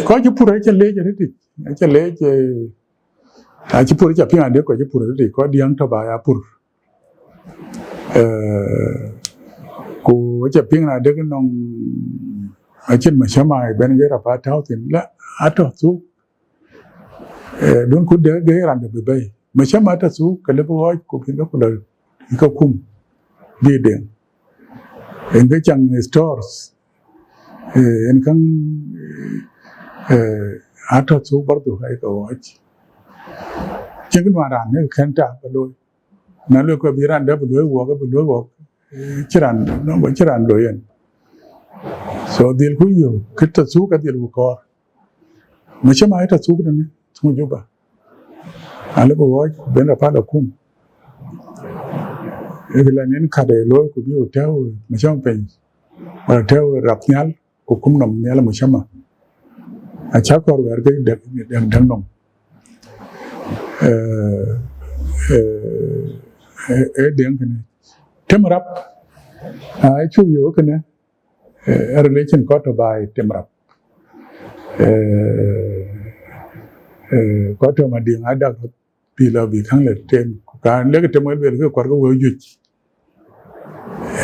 có chứ pura cho lê cho đấy cho lê chứ pura cho phiên ảnh có chứ pura đấy có điang thọ bài à pur cô cho phiên ảnh đấy cái nông ở trên mà xem mai bên cái rạp tháo thì là ăn thọ su don't could để cái làm được bề mà xem mai thọ su cái level hỏi cô phiên đó là cái cung đi điện en cái chẳng stores en kan ăn su bắt đầu hay cái hỏi chính cái đoàn đàn này khen trả cái đôi nó lưu cái biran đó cái đôi chỉ đàn nó vẫn chỉ đàn đôi anh so deal với nhiều cái thật số cái deal của con mà xem ai thật số cái này không giúp à anh lấy bảo bên là phát được không cái là những cái để lối của biểu theo mà xem về mà theo rap nhal của cũng nằm nhal mà xem à chắc có cái đang nằm điện cái này thêm rap chú yếu cái này relation có thể bài thêm rap có thể mà điện ai đặt vì là vì kháng liệt thêm cả nếu cái thêm mới về cái quan cái vô dụng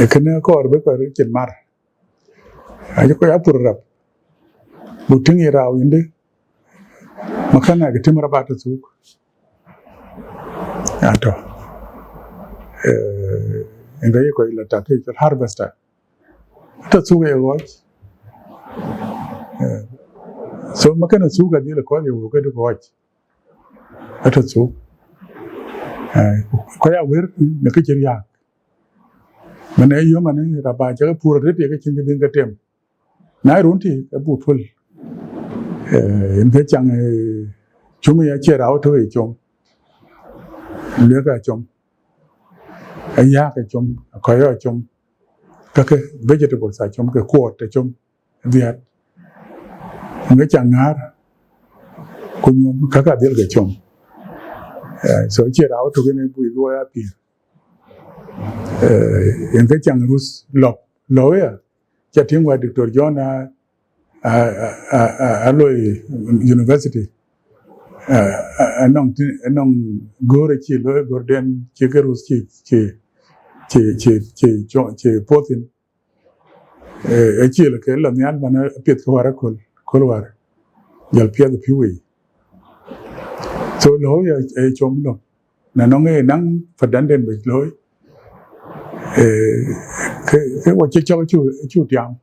cái này có ở bên cái chân mar ai có áp lực rap một tiếng gì rau như thế mà cái này cái thêm rap bắt được đó en gay ko ila ta ke harvester ta su ga yo so makana su ga dile ko yo ga ko ta su ko ya wer ne ke jiriya mane yo mane ra ba ja pura re ke chin bin ga tem na runti ka bu ful en ke chang chumi ya che rao to e chom le ga chom ya cái chôm coi ở chôm các cái vegetable sa chôm cái quote cái chôm việt người chẳng ngár cũng như các cái điều cái chôm rồi chia áo cho cái này bùi lúa à pì những cái chẳng rus lọc lối à cho tiếng ngoài được John Alloy University anong gore chi lối gorden chi cái rus chỉ potin chỉ là cái lần nhát mà nó biết cái hóa kol hóa giờ biết được phiêu rồi lối chống đồng là nó nghe năng phật đản đến bị lối cái quả cho chú tiếng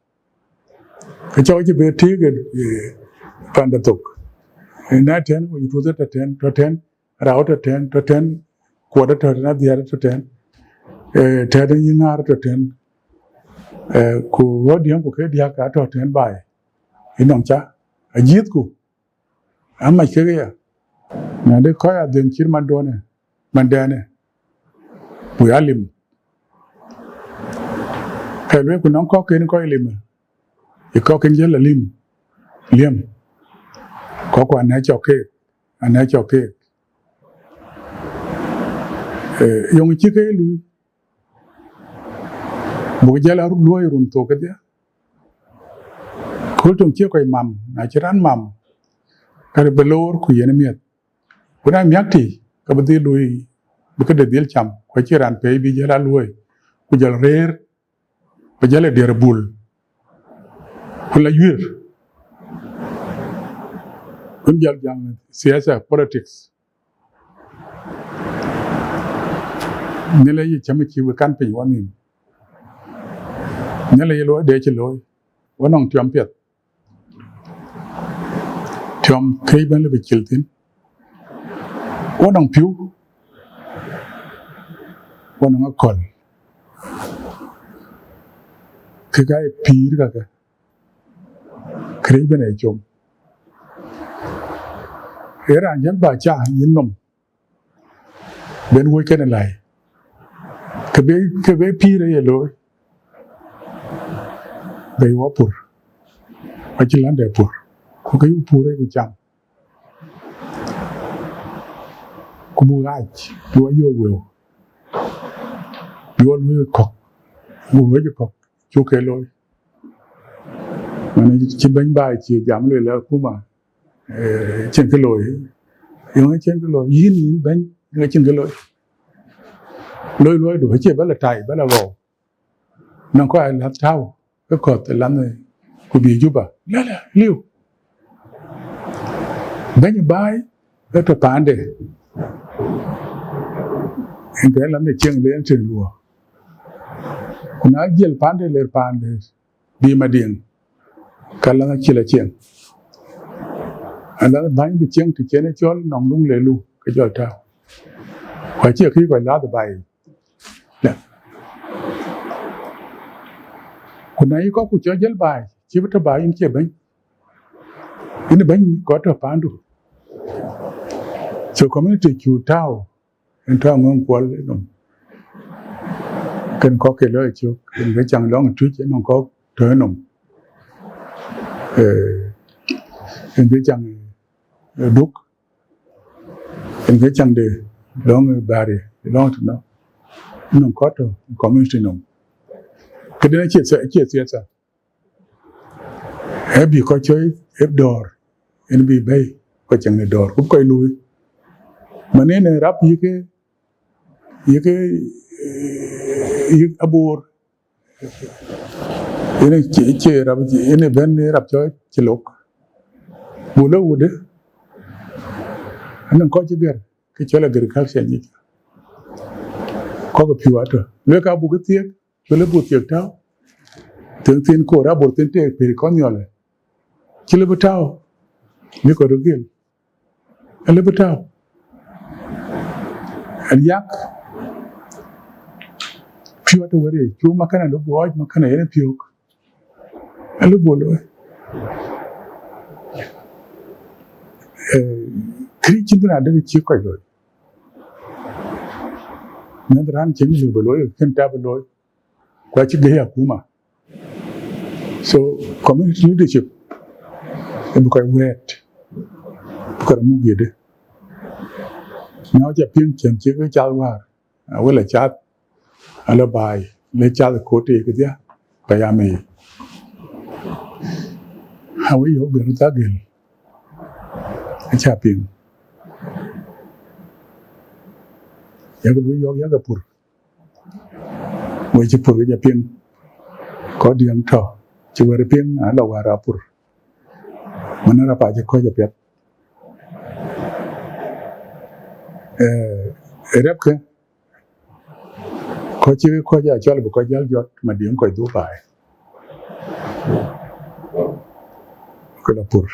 cái cho chỉ biết thi cái phản độc nãy thiên của chú rất là thiên ráo rất thiên quả rất là diệt rất thiên thế nên những người rất thiên của điểm của cái dia cả rất thiên bài hình nông cha giết của anh mà cái gì nè để coi đến chỉ mình đây này buổi alim cái việc của nó có cái alim thì có cái gì là liêm có quan hệ cho cái dùng chỉ cái lui buổi giờ là lui run to cái dia khối trong chiếc cái mầm là chỉ ăn mầm cái belor của yên miệt bữa nay miết thì cái vấn đề lui cái đề điều chậm cái chỉ ăn phải bây giờ là lui bây giờ là rare bây giờ là derbul còn là duyệt kun jal jang siyasa politics nele yi chama chi we kan pe woni nele yi lo de chi lo wonong tiom pet tiom kay ban le be chiltin wonong piu wonong akol cái pir ka kray ben ay chom era nhân bà cha nhìn nồng bên quê cái này lại cái bé pi đây rồi đây quá pur phải chỉ làm đẹp pur có cái pur đây của chàng có mua ai mua vô will mua nuôi cọc mua với cọc chú cái lối mà chỉ bánh bài chỉ giảm lười là cũng mà trên cái lối yung trên cái lối yin bánh ngay trên cái lối đủ chỉ bắt là trái bắt là vào nó có ai làm thao cái cột làm này cũng bị giúp à là liu bánh bài rất là phản đề anh cái làm để chiang lên trên lúa nó dễ phản đề đi mà điện cái là chỉ là chiang anh là bánh bị chiang thì chiang nó cho nòng lung lệ lu cái giọt thao phải chỉ khi gọi lá từ bàiคนไหนก็ผู้เจอเยอะบ่ายชีวิตบ่ายยังเจ็บไหมอินบก็จะผ่านดู so community คิวเท่าเป็นเท่าเมืองกวนเลยน้องกันก็เกลือชิวเป็นกระจังร้องทุกข์น้องก็เถอะน้องเป็นกระจังดุกเป็นกระจังเดร้องบารีร้องถึงน้องก็เถอะ community น้องcái đó chia sẻ sao em bị có chơi em đòi em bị bay có chẳng là đòi cũng quay lui mà nên là rap những cái abur ini chỉ rap ini bên rap chơi chỉ lục bù lâu đấy anh có chứ biết cái chơi là người khác sẽ như có cái phiếu rồi nếu các bù cái tiếc Kalau buat tahu, tentang kora buat tentang perikonyol, cile bertahu, ni kau rugil, ale bertahu, aliak, piu tu beri, piu makanan lu buat makanan ini piu, ale boleh, kerja tu ada kecil kau boleh, nanti orang cakap lu boleh, kenta boleh. Qua chiếc ghế kuma. So community leadership em bukan wet, bukan mugi deh. Nhauจะเพียงเขียนชื่อก็จ้าว่าเวลาจัดอะไรบ่ายเลยจัดโคตรก็เดียพยายามมีหาวิโยเบียร์ตาเกลจะเพียงอยากวิโยอยากพูดWajib pur kerja piang, kau diam thau, cuba piang, ada wara pur, mana apa aja kau japiat, erap ke, kau cuba kau jual bukan jual jod, madiam kau itu bay, kau dapur,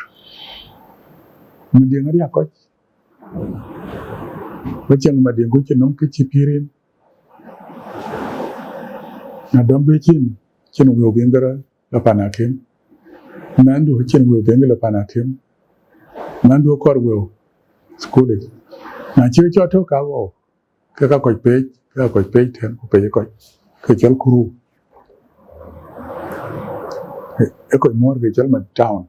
madiam ada kau, macam madiam kau cenderung kecipirin. Na don be chin wo bengara la panakim mandu chin wo bengara la panakim mandu kor wo school na chi cho tho ka wo ka ko pe then ko pe ko ke chal kuru e ko mor ke chal ma town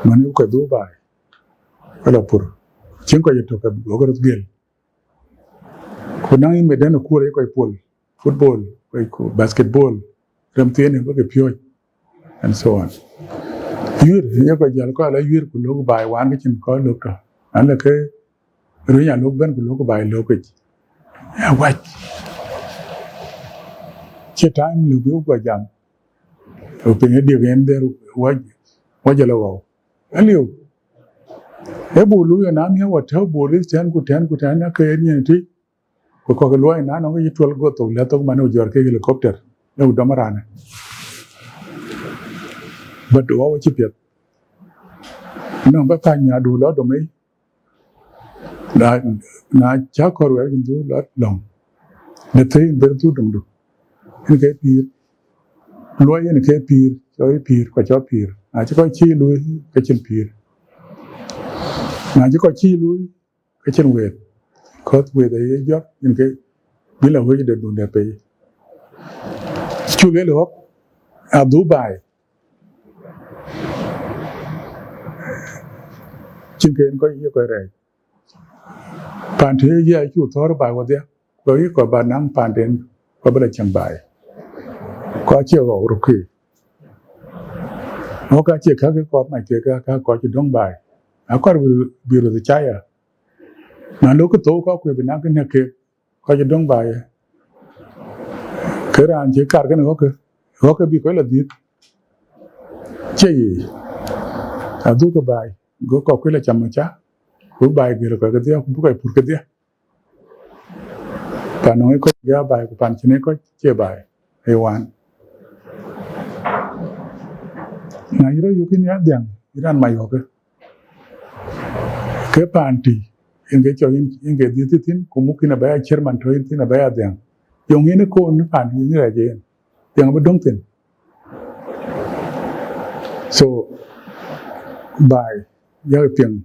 mani ko do bai ala pur chin ko to ka go gel ko nang me den ko re ko pol football, basketball, ramtien ko ke pyo and so on. Yur ya ko jal ko ala yur ko log bai wan ke chin ko log to. An la ke ru ya log ben ko log bai log ke. Ya wa. Che time lu bi ko jam. O pe ne dio gen der wa jalo wa. Aliu. E bu lu ya nam ya wa tho bu ri ten ku na ke ni ti. Ko ko loy na no yi tol go to la to manu jor ke helicopter no damarana but do wa chi pet no ba ka nya du lo do mai na cha ko ro yin du lo long ne te ber tu dum du ni ke pir loy ni ke pir choi pir ko cho pir a chi ko chi lui ke chin pir na chi ko chi lui ke chin wet cause with a job in cái biết là với được đồ đẹp ấy chú lấy được Dubai chính cái có ý cái này bàn thế giới chú thor bài qua đấy có ý có bàn năng bàn đến có bây giờ chẳng bài có chiều gạo rồi nó cả chỉ khác cái có mà chỉ cả có chỉ đông bài có bị rồi chạy à mà lúc cái tổ có quyền bị năng cái này kia có chỉ đông bài cái ra chỉ cả cái này có cái bị cái là gì gì à du cái bài có cái là chăm mà cha cái bài kia là cái gì cũng cái cái gì bạn nói có cái bài của bạn chỉ này có chơi bài hay hoàn ngày đó yêu cái nhát đèn Iran mày học cái party in cái cho in cái đi tin cũng mungkin là bây chairman thôi tin là bây đèn yung ini ko ni pan ni là gì yang bất đông tin so by yang tiếng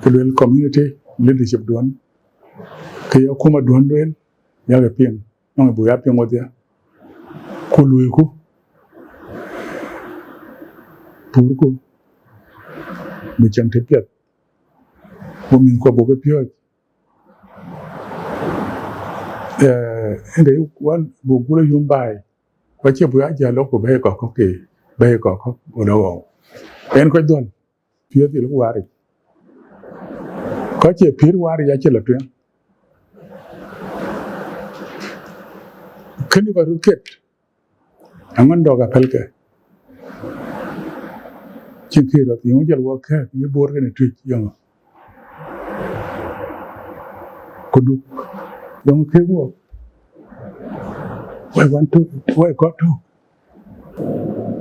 cái community leadership duan cái kuma duan duan yang tiếng nong bu ya tiếng ngồi dia ku lui ku Turku, macam tepiat, bumi ko boga piot. Ini wan bugula yumbai, macam buat aja lo ko baik kok ke, baik kok udah. En ko don, piot itu wari. Ko je pir wari ya je latuen. Kini ko ruket, angan doga pelke. Chỉ khi đó thì ông giáo khác như bố cái này truy rằng có đúng ông thế của why want to why got to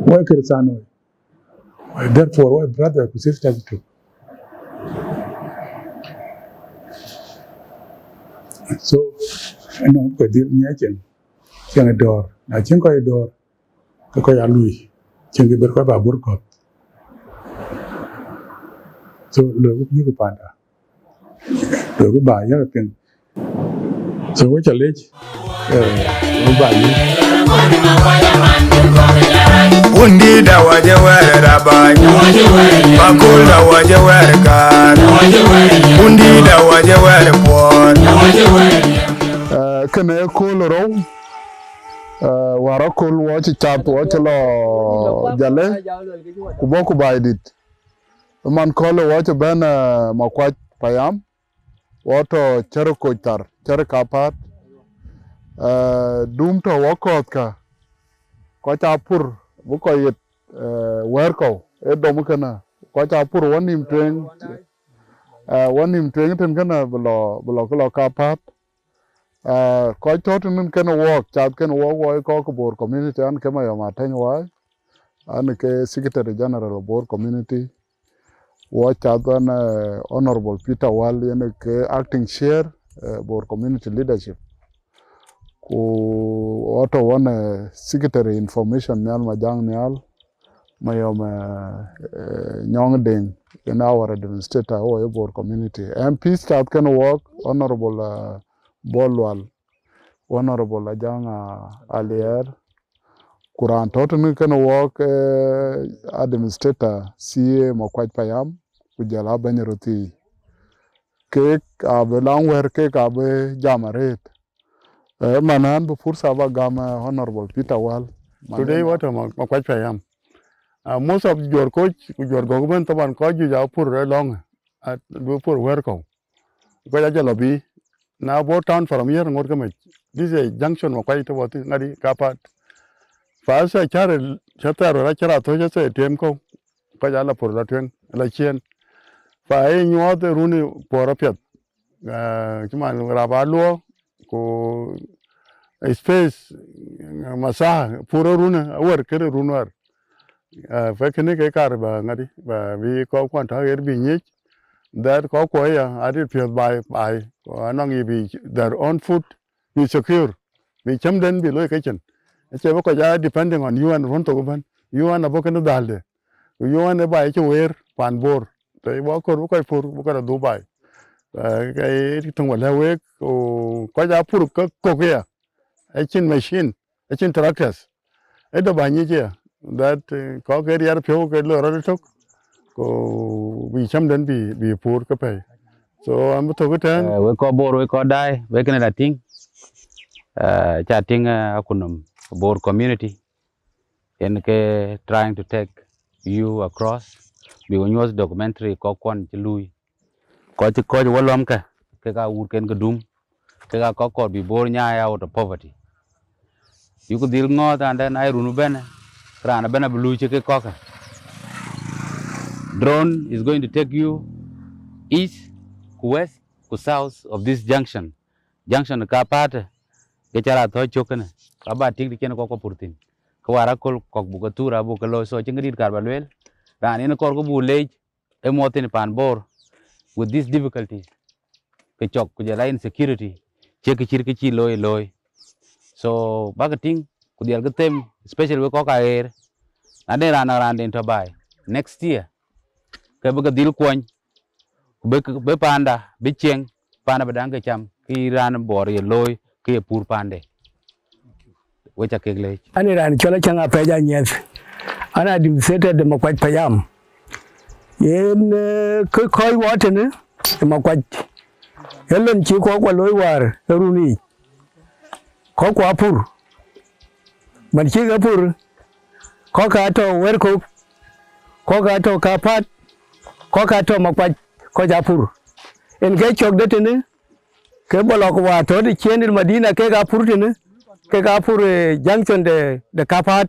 why cái sao nói therefore why brother and sister to so anh nói cái điều nhớ chừng chẳng đòi là chẳng có đòi cái coi lui chẳng cái biết coi bà bố cọp so lời cũng như của bạn à lời của bà rất là tiền so với trả lời của bà như undi da waje were da bai bakul da waje were kan undi da waje were pon kene kul ro wara kul wo ci chat wo ci lo jale ku boku baydit man kole wo ci ben makwaj payam woto cer koitar cer kapat dum to wakot ka ko cha pur bu ko yit wer ko e dom kana ko cha pur wonim tweng ten kana bulo ko kapat ko to nun kana wok chat kana wo ko bor community an kema yo ma tan wa an ke secretary general bor community wo chat an honorable Peter Wall yen ke acting chair bor community leadership ku auto one secretary information nyal majang nyal mayom nyong ding in our administrator o bor community MP chat can work honorable Bolwal honorable ajang alier kuran totu can work administrator CA makwaj payam kujala banyeruti ke abe langwer ke abe jamaret manan bu fursa ba gama honorable Peter Wall today what makwaj payam most of your coach your government taban ko ju ja pur long at do pur wer ko ja jalobi na bo town from here ngor kamay this is a junction makwaj to what ngadi kapat fa sa chare chataro ra chara to ja se tem ko ja la pur la twen la chien fa e nyot runi por apet chuman rabalo ko space masa puro runa wer kere runwar fa kene ke kar ba ngadi ba vi ko kwan ta er bi nyich that ko ya adi pio by anong yi bi their own food be secure bi chamden bi loy kitchen che ba ko ja depending on you and run to ban you and abo kan dalde you and ba che wer pan bor te bo ko pur ko Dubai cái thằng quản lý có giá pur có kia chin machine chin tractors ấy đó bao nhiêu chứ that có cái đi phiếu cái lừa đó thôi có bị chăm đến bị pur cái phải so anh bắt đầu cái tên we ko bor we ko dai we kana da ting chatting akunum bor community en ke trying to take you across bi news documentary ko kon ci lui ko wolom ka ke ka ur ken dum ke ka ko bi bor nya out of poverty you could deal ngot and then I runu ben rana ben blu ci ke ko ka drone is going to take you east west to south of this junction ka pat ke chara to chokana ka ba tik di ken ko purtin ko wara kol ko bu ko tura bu ko lo so ci ngir kar balwel ran en ko bu lej e motin pan bor with these difficulties ke chok ku jala insecurity che ke chir ke chi loy so bagating ku dial ke tem especially we ko ka er ade ran den to bay next year ke bu dil kwon be panda be cheng panda badang ke cham ki ran bor ye loy ke pur pande we cha ke lej Ani ran chola changa peja nyes. Ana dimsete de makwaj payam. Yen ke koi water ne makwaj. Yellen chi ko kwa loy war runi. Ko kwa pur. Man chi ga pur. Ko ka to wer ko ka to kapat. Ko ka to makwaj ko ja pur. En ke chok de ne ke bolok wa to de chenil Madina ke ga pur ne. Ke ga pur junction de kapat.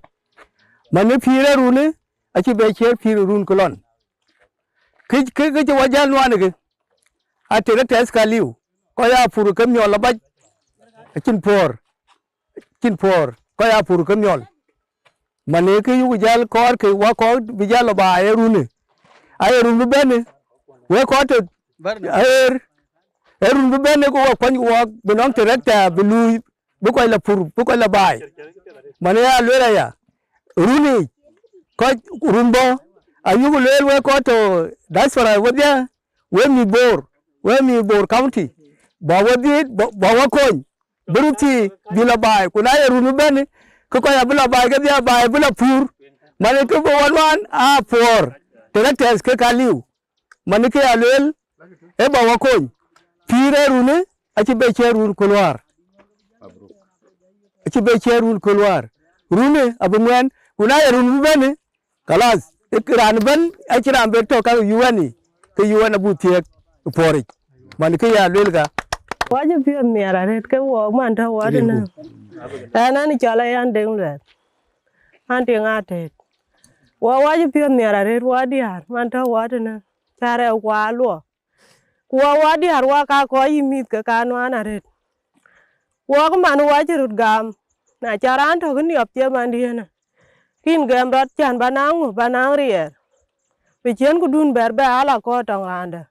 Mane pire rune achi be cher pire run kolon ke wajan wane ke atere tes kaliu ko ya puru ke nyol ba chin por ko ya puru ke nyol mane ke yu jal kor ke wa ko bijalo ba ay run bene we ko to ayer run bene ko wa kwani wa binom terekta bilu bu ko la pur bu ko la bay mane ya lera ya runi ko rumbo ayugo lel we ko to diaspora wodia we mi bor county ba wodi ba wa kon buruti bila bay kuna ya runu ben ko ya bila bay ga dia bay bila pur mane ko bo wan a for directors ke kaliu mane ke ya lel e ba wa kon pire runu aci be cherun kulwar aci be cherun kulwar rune abu mwen kuna ya runu ben kalas ikran ben akiran be to ka yuani ke yuana butiek pori man ke ya lelga waje pio miara ret ke wo man ta wade na ana ni chala yan deng le anti ngate wo waje pio miara ret wadi har man ta wade na tare kwa lo wo wadi har wa ka ko yimit ke kanu ana ret wo ko man waje rut gam na charan to ni op tie man di na kin gam rat chan banang rier be chen ku dun berbe ala ko tong rande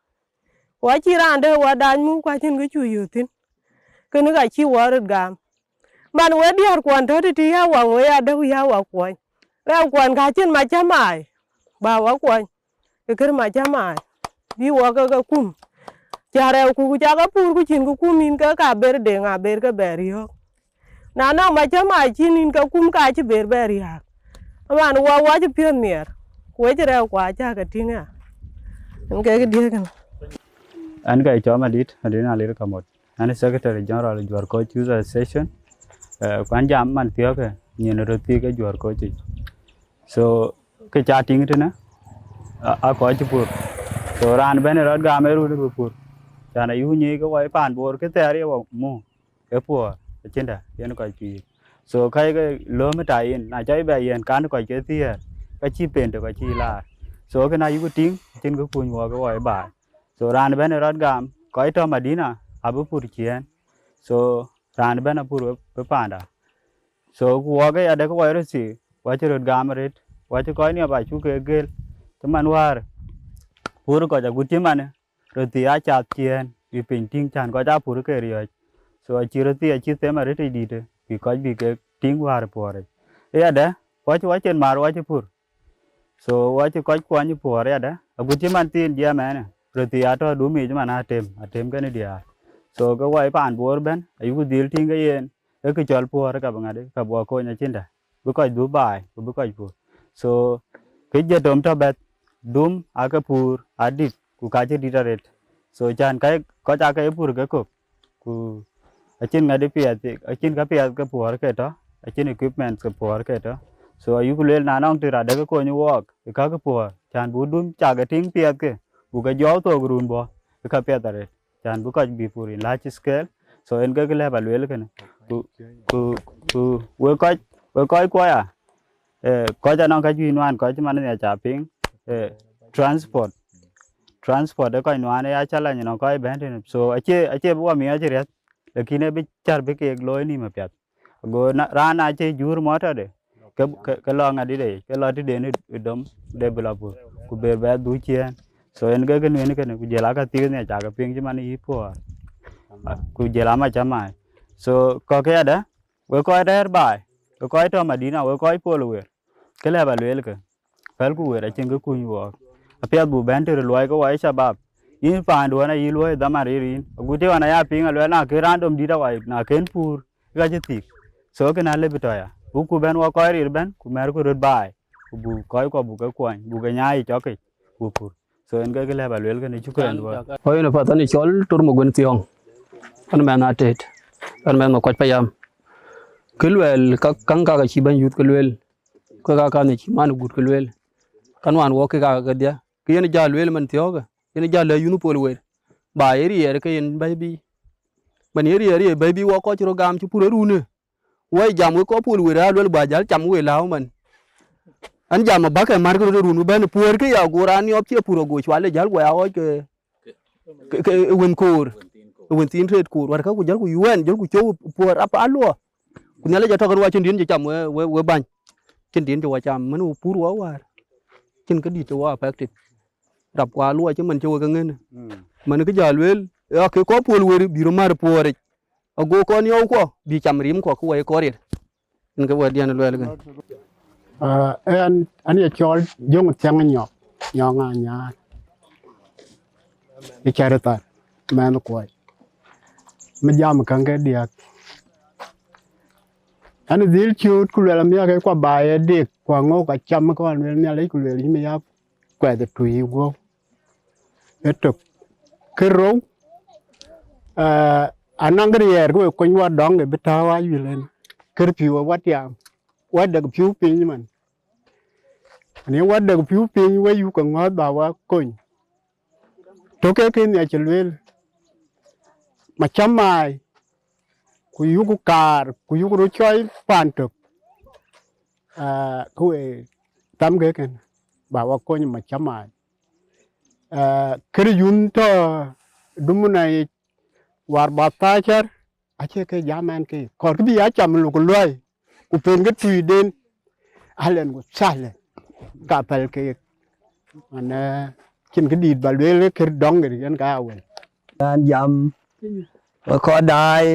wa chi rande wa dan mu kwa chin ku chu yutin ken ga chi wa rut gam man we diar kwan to ti ya wa we ya da ya wa kwan ra kwan ga chin ma chamai ba wa kwan ke ker ma chamai bi wa ga kum chare ku ja ga pur ku chin ku kumin ka ber de nga ber ka ber yo na na ma chamai chin in ka kum ka chi ber ya man wa ji pio mier we jere kwa cha ka tinga ke die kan an ga cho ma dit adina lir kamot an secretary general jwar ko user session kwan jam man tiyo ke nyen roti ke jwar ko chi so ke cha ting tena a ko chi pur so ran ben rod ga me ru ni pur chana yu ni ko wai pan bor ke tari wa mu ke pu chinda yen ko chi so kai ke lo me ta yin na chai ba yen kan ko ke ti ka chi pen to ka chi la so ke na yu ting chin ko kun wa ko wai ba so ran ben rod gam ko to Madina abu pur chien so ran ben pur pe panda so ko ga ya de ko wai ro si wa chi rod gam ret wa chi ko ni ba chu ke gel to man war pur ko ja gut man ro ti a cha chien bi pin ting chan ko ja pur ke ri so chi ro ti chi te ma ret di de bi ko bi ke ting war por ya de wa chen mar wa chi pur so wa chi ko kwa ni por ya de gut man tin dia ma ne ro ti a to du mi man atem ke ni dia so ko wai pan bor ben ayu dil ting ke yen e ke chol por ka ba ngade ka bo ko nya chinda bu ko du bai bu ko pur so ke je dom to bet dum a ka pur adit ku ka je ditaret so chan kai ko cha ka pur ke ko ku achin ngade pia ti achin ka pia ka por ke to achin equipment ka por ke to so ayu kulel na nong tira de ko nyu wok ka ka po chan bu dum cha ga ting piet ke bu ka jo to grun bo ka piet are chan bu ka bi pur in large scale so en ga le ba lel ke ku we ko ya ko ja nong ka ju nwan ko man ne cha ping transport de ko nwan ya chala ni no ko ben so ache bu mi ache ret lakini bi char bi ke loy ni ma piat go ra na che jur motor de ke lo ngadi de ke lo ti de ni dom develop ku be ba du chien so en ga ni ke ku je la ka ti ne cha ka ping chi man yi po ku je la ma cha mai so ko ke da we ko der bai we ko to madina we ko po lo we ke le ba le ke pel ku we ra chen ku ni wo apia bu ben te lo ko wa shabab in pa ndo na yi lo da ma ri gu te wana ya ping lo na ke random di da wa na ken pur ga je ti so ke na le bitoya ku ben wa ko ri ben ku mer ku rut bai ku bu ko bu ka kwan bu ga nyai cho ke bu pur so en ga le ba le ke ni chu kren wa Hoy na patani chol tur mo gun tiong an man atet an man ko payam kelwel ka kanga ga chi ban yut kelwel ko ka ni chi man gut kelwel kan wan wo ke ga dia ke yen ja lwel man tioga yen ja le yunu pol wer ba yeri yer ke yen baby ban yeri baby wo ko chro gam chu pur rune wo jam ko pol wer a lwel ba jal cham we law man an jam ba ke mar ko runu ban pur ke ya goran yo che puro go chwale jal go ya o ke wen kor wen tin red kor war ka ku jal ku yuen jal ku chow por apa alo ku nyale ja to kan wa chen din cham we ban chen din jo wa cham man pur wa war chen ka di to wa effective rap wa lo che man chow ka ngen man ke ja lwel ya ke ko pol wer biro mar por go ko ni o ko bi cham rim ko ku we ko ri en ga wa dian lwel ga an ye chol jong tiang nyok nyonga nya e charata man ko me jam kan ga dia an dil chut ku la mi ga kwa ba ye dik kwa ngo ka cham ko an ne le ku le mi ya kwa de tu yi go eto kero anangri yer ko ko wa dong e bitawa yu len ker pi wa wat ya wa de piu pin man ni wa de piu pin wa yu ko ngo ba wa kon to ke ni a chelwel ma chamai ku yu ku kar ku yu ru choi pan to ku e tam ge ken ba wa kon ma chamai ker yun to dumuna war ba ta char a che ke jamen ke kor bi ya cham lu ku loy ku pen ge tui den alen ku sale ka pel ke ana kin ke dit ba le ker dong ge gan ka wel an jam ko dai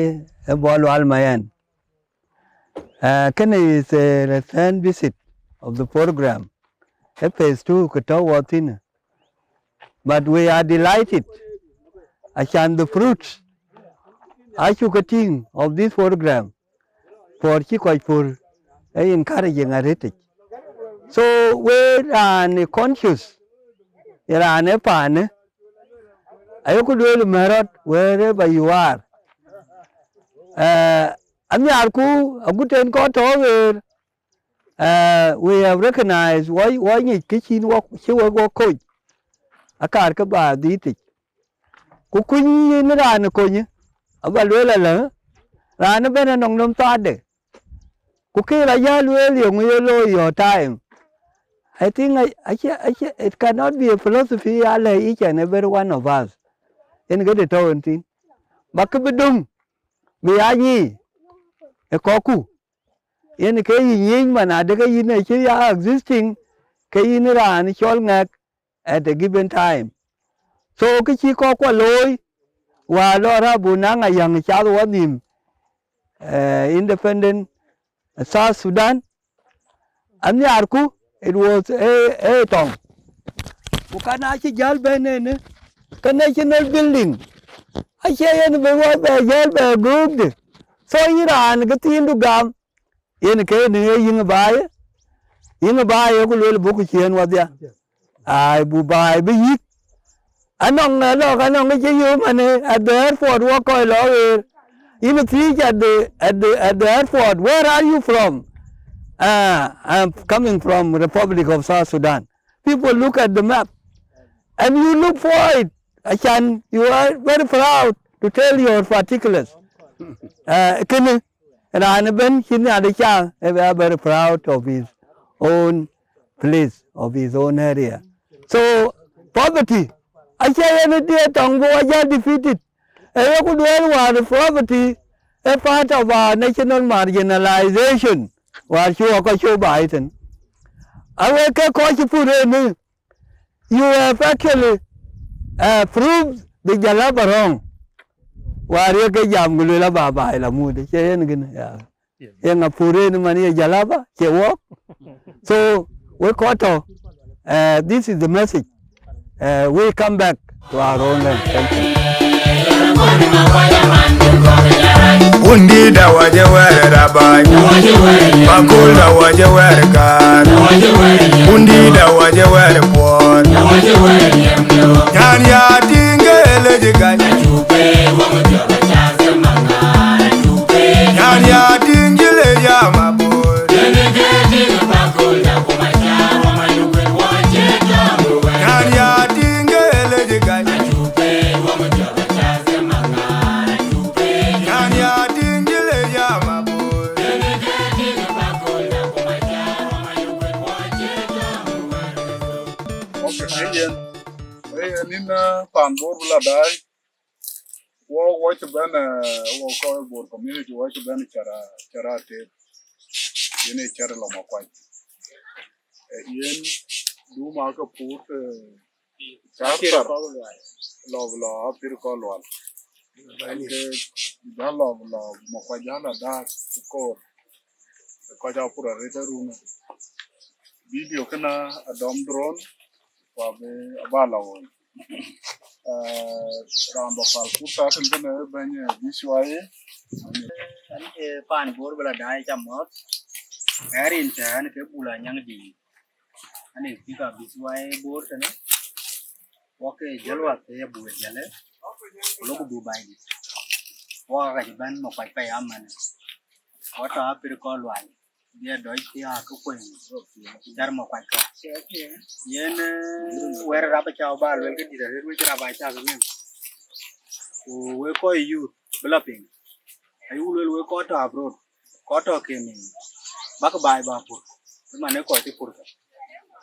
e bol wal mayen can is a return visit of the program phase 2 ko to watin but we are delighted ashan the fruits achukating of this program for chikoipur encouraging arete so we are conscious irane pane ayoko dwelu merot wherever you are amyarku aguten ko to we have recognized why ni kichin wo chiwo go ko akar ka ba diti ku kunyi ni ran ko ni aba lwela la ran bena nong nom tade ku kira ya lweli nguyelo your time I think it cannot be a philosophy ala each and every one of us in get it all thing bakabedum bi ayi e koku yen ke yin mana de ke yin che ya existing ke yin ran chol ngak at a given time so ke chi ko kwa loy wa lo ra bu na nga yang cha wa nim independent South Sudan amyarku it was a tong ukana chi jal benene ka national building ache yen be wa be jal be good so iran ga tindu gam yen ke ne yin bae ku le bu ku chen wa dia ai bu bae bi yik anong lo kanong ke yu mane at the airport wa ko lo in the at the airport where are you from I'm coming from Republic of South Sudan. People look at the map and you look for it. Achan, you are very proud to tell your particulars. And I'm very proud of his own place, of his own area. So, poverty. I say any day, Tongo was defeated. And poverty a part of our national marginalization. While you are so Biden. I will call you put in. You have actually proved the Jalaba wrong. While you get Yamula Baba, la mood, in a Purin Mania Jalaba, she walk. So, we caught her. This is the message. We come back to our own land. Thank you. Undi da waje were rabai, bakul da waje were kar, undi da waje were por, nyan ya tinge elejikai, nyan ya tinge le ya mabor, nyan ya tinge elejikai. Nina Panbor Ladai, watch a banner, walk community, watch a banner charate, in a charalama quite. Yen do mark a put charter, love law, Pircol one. The love Mokajana dark to court, the Kajapura Rita room. Video kana a dom drone. Balawan. Round of Alcuta and then Ben Visuae. Pan Borbala Dai Jamot, Harry in Chan, Kebula Yangi, and if you got Visuae board and walk a jello at the Buelle, Lobu by this. Walk a band of Payaman. What up to call one? Dia Deutsche Kupping, Dharma Quack. Yen where Rabba Chauba, which Rabbi Chagrin. We call you, Bluffing. I will go to abroad. Koto came in. Back by Bapu. The Maneko Purka.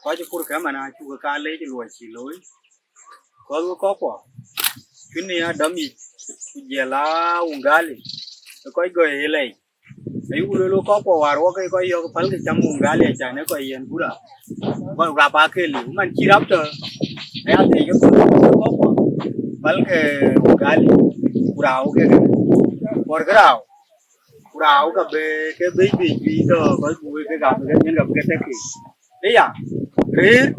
Quite a Purka, and I took a car lady, Loichi Loy. Call Copo. Finia dummy. Yella Ungali. The Koi go Hele. Ay ulo ko po waro ko yo pal ke chamu ngali chane ko yen pura ba rapa ke li man kirap to ay ate ko po pal ke ngali purao ke por grao purao ka be ke bi to ko bu ke ga ke nyen ga ke te ki le ya re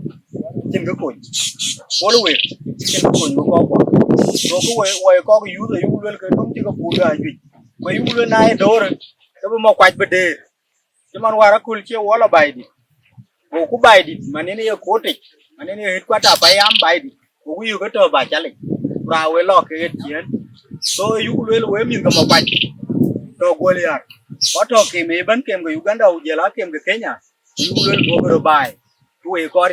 chin ko ko polo we chin ko ko ko we ko yu to yu le ke tom chi ko pura ju ko yu le na e dor Tapi mau kuat beder, cuman warakul cie wala baidi, buku baidi, mana ini ya kotek, mana ini hit kuat apa yang baidi, buku juga tu baca lagi, perahu elok ke cian, so you will min kamu kuat, tu gue lihat, waktu kem Eban kem ke Uganda ujela kem ke Kenya, you will go by, tu ekor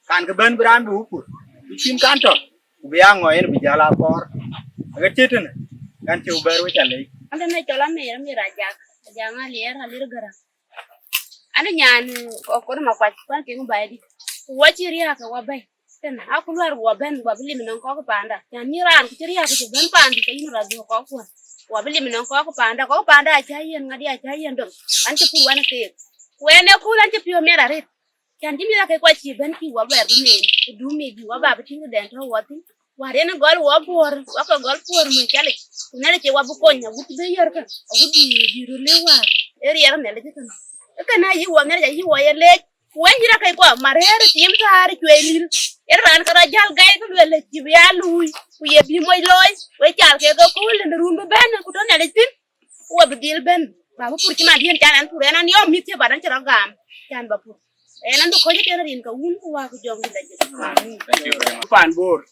kan ke ben beran buku, bikin kantor, biang ngoin bijala kor, agak ceten, kan coba baru calik. Anda nak jalan ni rajak. Jangan liar halir gara. Ada nyan okor makwat pan kengu bayadi. Wachiri haka wabai. Ten aku luar waben wabili minong ko panda. Nyan miran kuchiri haka seban pandi kayu radu ko ko. Wabili minong ko panda ajayen ngadi ajayen dong. Anche purwana ke. Wene ku anche pio mera ret. Kan jimi haka kwa chi ben ki wabai bune. Dumi bi waba bitinga dentro wati. Warena gol wabor, wako gol por mun kale. Kunale ke wabu konya wuti be yorka. Wuti di rulewa. Eri yar mele jikan. Kana yi wa mele yi wa yele. Wenjira kai kwa marere tim sar kwelil. Eran kara jal gai ko le tibiya lui. Ku ye bi moy loy. We jal ke ko kul ne rumbu ben ku to ne tin. Wa bidil ben. Ba mu purti ma dien tanan purena ni o mitte badan ci ragam. Tan ba pur. Enan do ko jete rin ka wun ko wa ko jom la jete. Pan bor.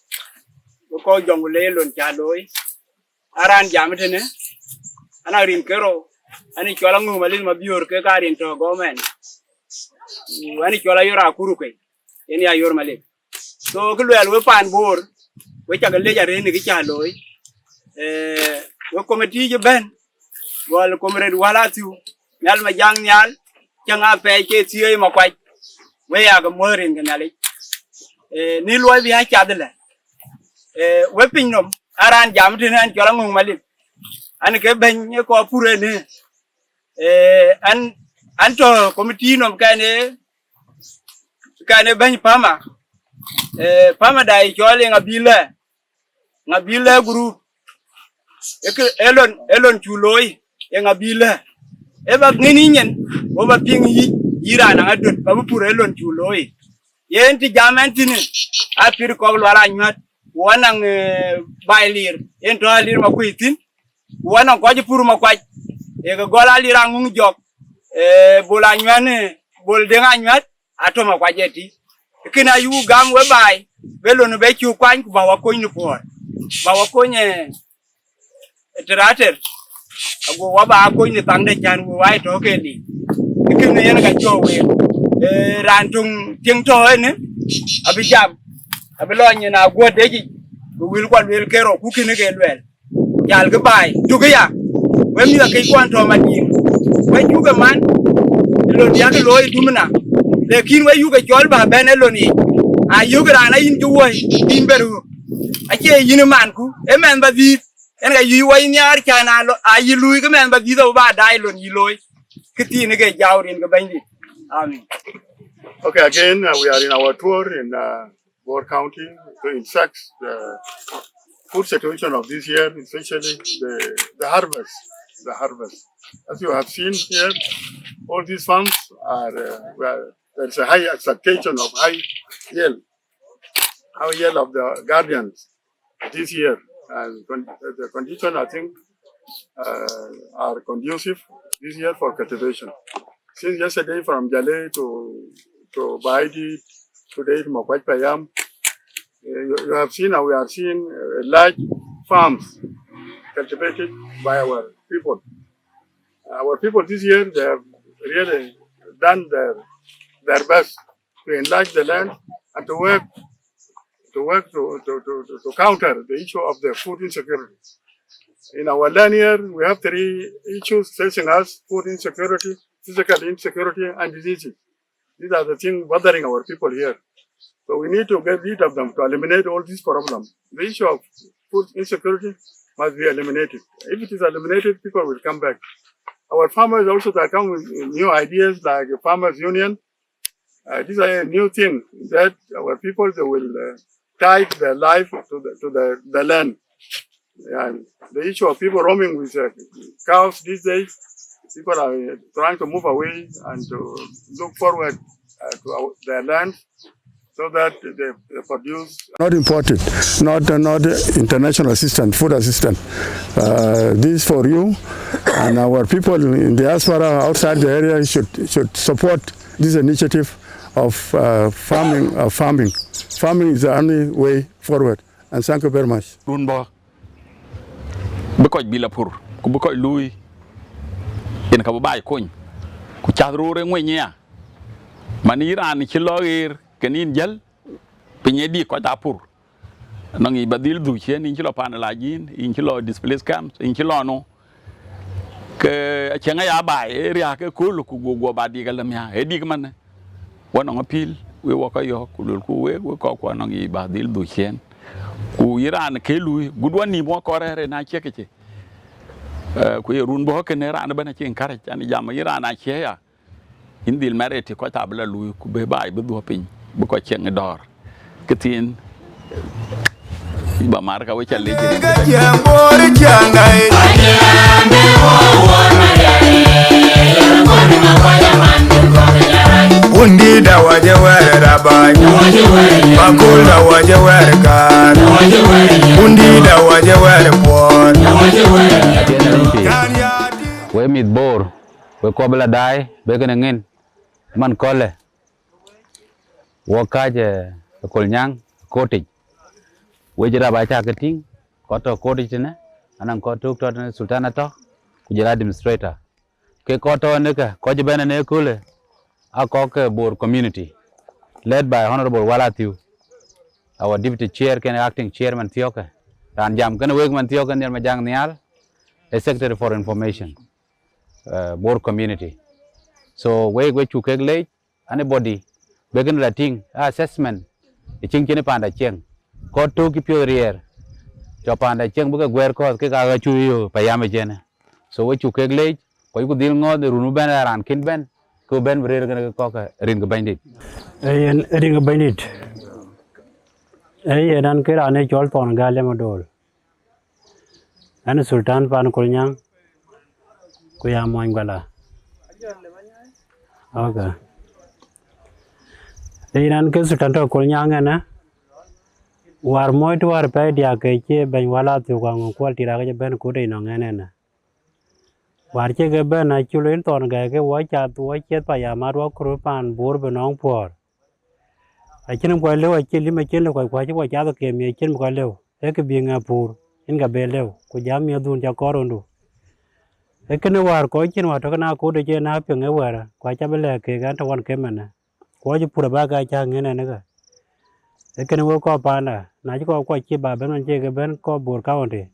Ko jongule lon chaloi aran jamitene ana rin kero ani chola ngu malin mabior ke karin to gomen wani chola yora kuru kai yani ya yor male so ku lwel we pan bor we cha gale ja rene ki cha loy we committee je ben wal comrade wala tiu nyal ma jang nyal changa pe ke tie ma kwai we ya ga morin ga nale ni loy bi ha cha de le we pin nom aran jam tin an chola ngung male an ke ben ko pure ne an to committee nom kane ben pama pama dai chole ngabile group elon chuloi ngabile eba ngini nyen oba ping yira na adot ba pur elon chuloi yenti jamantini apir ko wala nyat wanang bailir ento alir makuitin wanang ko pur makwaj ga gola lira ngung jok bola nyane bol denga nyat atoma kwajeti kina yu gam we bai belo no be chu kwan ku ba wa ko ni por ba wa ko nye trater ago wa ba ko ni tang de chan wa to ke ni kina yen ga cho we rantung ting to ne abijam abilo ni na go de ji wil kwan wil kero ku kina ke lwel yal ga bai tu ga ya we mi ga ke kwan to ma ni we ju ga man lo ya ga loy dumna lekin we yu ga jol ba ben lo ni ayu ga na yin ju wo bin beru ake yin man ku e men ba vi en ga yu wo nyar kana lo ayi lui ga men ba vi do ba dai lo ni loy kiti ni ga jawrin ga ben di amen. Okay, again, we are in our tour in Bor County to inspect the food situation of this year, especially the harvest. The harvest. As you have seen here, all these farms are there's a high expectation of high yield of the guardians this year, and the conditions I think are conducive this year for cultivation. Since yesterday from Jale to Baidi, today to Mokwaj Payam, you have seen, and we are seeing large farms cultivated by our people. Our people this year, they have really done their best to enlarge the land and to work to counter the issue of the food insecurity. In our land here, we have three issues facing us: food insecurity, physical insecurity, and diseases. These are the things bothering our people here. So we need to get rid of them to eliminate all these problems. The issue of food insecurity must be eliminated. If it is eliminated, people will come back. Our farmers also that come with new ideas like a farmers union. This is a new thing that our people they will tie their life to the land. And the issue of people roaming with cows these days, people are trying to move away and to look forward to their land so that they produce. Not imported, not international assistance, food assistance. This for you, and our people in the diaspora outside the area should support this initiative of farming. Farming is the only way forward. And thank you very much. Because Bilapur, Kubuko Louis, in Kabubai coin, Kuchadro and Wenya, Manira and Chiloir, Canin Gel, Pinedi Kotapur, Nangi Badil Duchen, in Chilo Panelagin, in Chilo displaced camps, in Chilono, Changaya by area, Kulu, Kugo Badigalamia, Edigman, one on appeal, we walk a york, we walk one on Badil Duchen. Ku Iran Kelu, good one, you walk or and I check it. Ku Runbo can run a benefit encourage and Yama Iran I share. In the merit, Cotabla Louis could be by with whopping, because chang a door. Katin Bamarka, which I Undi da waje were rabai, bakul da waje were kan, undi da waje were pon. We mit bor, we kobla dai, we kenengin, man kole. Wakaje kolnyang koti. We jira baca keting, koto koti cina, anang koto to Sultan ato, kujira administrator. Ke koto neka, koje bena ne kule. Akok Board community, led by Honorable Walatiu, our deputy chair, acting chairman Thioka, and Jam Kanawig Thioka near Majang Nial, a secretary for information, Board community. So we to calculate anybody, begin letting assessment, a chinkin panda cheng, got to keep your ear. Japanda cheng buka gwer ko ke ka chu yo payame jene. So we to calculate, ko ku dil ngo de runu ben ran kin ben, ko ben brer ko ka rin ko bandit. En ring bandit. Enan kira ane chol ton gale madol. Ane Sultan pan kulnyang kuya moin gala. Okay. Enan ke Sultan to kulnyang ana. War moy to war pe dia ke che ben wala tu kwa ngol tira ke ben ku de no ngene na. War che ke ben a chulen ton ga ke wa cha tu wa che pa ya ma ro kru pan bor be nong por. A chen ko le wa che li me chen le ko kwa che wa cha ke me chen ko le. E ke bi nga pur in ga be le ku jam mi dun cha ko rondu. E ke ne war ko chen wa to na ku de che na pe nge war kwa cha be le ke ga to wan ke mena. Ko je pur ba ga cha ngene ne ga. E ke ne wo ko pa na ko chi ba ben che ke ben ko bor ka onde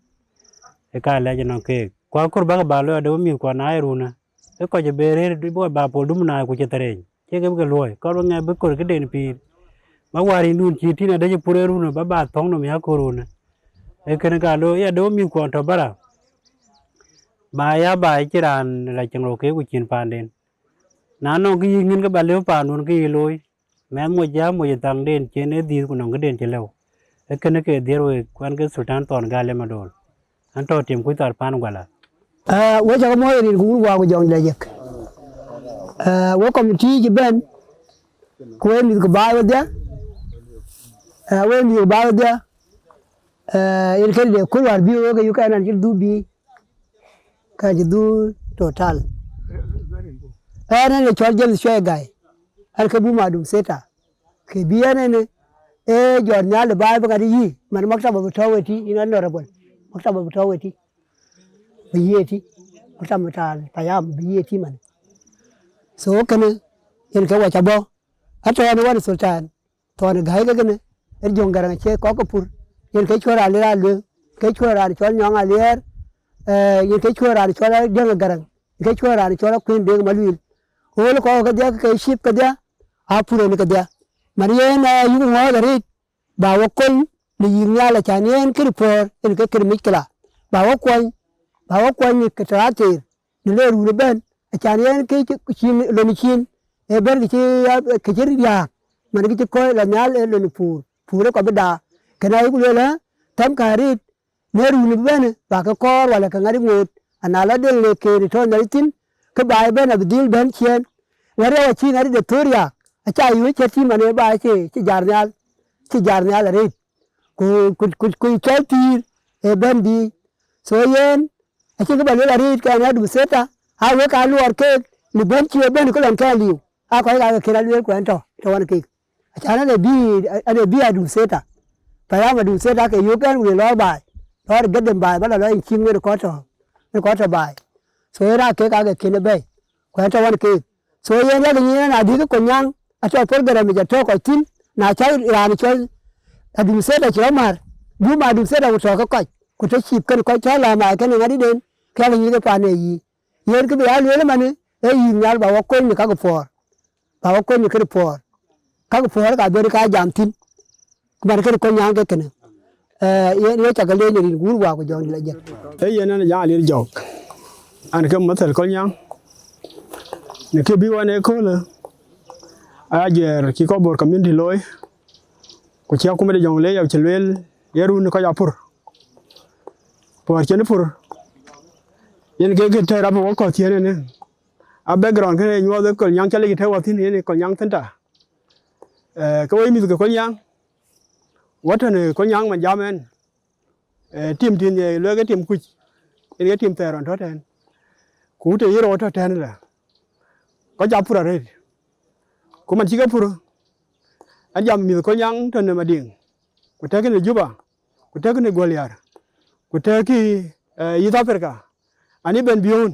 e ka le no ke ko kur ba ba lo do mi ko na ru na e ko je be re bo ba po dum na ku che tere che ke lo ko nge be ko ke den pi ma wari nun chi ti na de pure ru na ba tong no mi ha ko ru na e ke ne ka lo ya do mi ko to bara ba ya ba chi ran la chang ro ke ku chin pan den na no ki ngin ka ba le pa nun ki lo mẹ mua giá mua tăng đến trên ấy đi cũng nông cái đến trên lâu, cái này cái đi rồi quan cái Sultan toàn gà lên mà đồn, anh tôi tìm cuối tuần pan qua là, wo jaga mo ni gu wa go jong le jek wo committee ji ben ko ni ko ba dia wo ni ba dia il kel de ko war bi wo ga yu ka nan du bi ka ji du total ana ne chol jel shoy gai al ka bu ma dum seta ke biya ne e jor nya le ba ga yi man maktaba bu tawati ina honorable maktaba bu tawati biyeti maktaba ta payam biyeti man so kana yen ka wacha bo ato ne wan sultan to ne gai ga ne er jong garang che ko ko pur yen ke chora le le ke chora chol nyong a ler yen ke chora chol jong garang ke chora chol kuin de malwil hol ko ga dia ke ship ka dia a pur ne ka dia man yen yu ngo da ri ba wo kon ni yin ya la chan yen kir por en ke kir mikla ba wo kon ni ke trater ni le ru ben a chan yen ke chin lo ni chin e ber ke jir ya man ke ko la nyal e lo ni pur ko be da ke na yu le la tam ka ri ne ru ni ben ba ka ko wala ka ngari ngut ana la de le ke ri to na tin ke ba ben abdil ben chen wara wa chin ari de toria a cha yu che ti man e ba che jar nyal ri ku chatir e bendi so yen a che ba le ri ka na du seta ha we ka lu ar ke ni ben chi ben ko lan ka liu a ko ga ke la lu ko ento to wan ke a cha na le bi a du seta pa ya ma du seta ke yu kan we lo ba lo ga den ba la lo in chin we ko to ba so ra ke ka ke ne be ko to wan ke so yen ya ni na di ko nyang a to program mi ja to ko tin na cha ra ni chol a du seta chira mar du ma du seta to ko ku to chip kan ko cha la ma ke ni ngadi den ke ni ke pa ne yi yen ke ya le ma ni e yi nyal ba wa ko ni ka ko for ba wa ko ni ke for ka ko for ka be ka jam tin ku ba ke ko nyang ke ne yen ye cha ga le ni gu wa ko jong le je e yen na ya le jok an ke matal ko nyang ne ke bi wane ko le a jer ki ko bor community loy ko chia ko me jong le ya chelwel yeru ni ko ya pur por chen pur yen ke te ra mo ko tiene ne a background ke nyo de ko nyang chale ki te wa tin ne ko nyang tenta ko wi mi ko nyang wata ne ko nyang ma jamen tim tin ye le ke tim kuch ye tim te ron to ten ku te yero to ten la ko ja pura re ko man chi ga pur an jam mi ko nyang to ne ma ding ku te ke ne juba ku te ke ne goliar ku te ki yi ta perka ani ben biun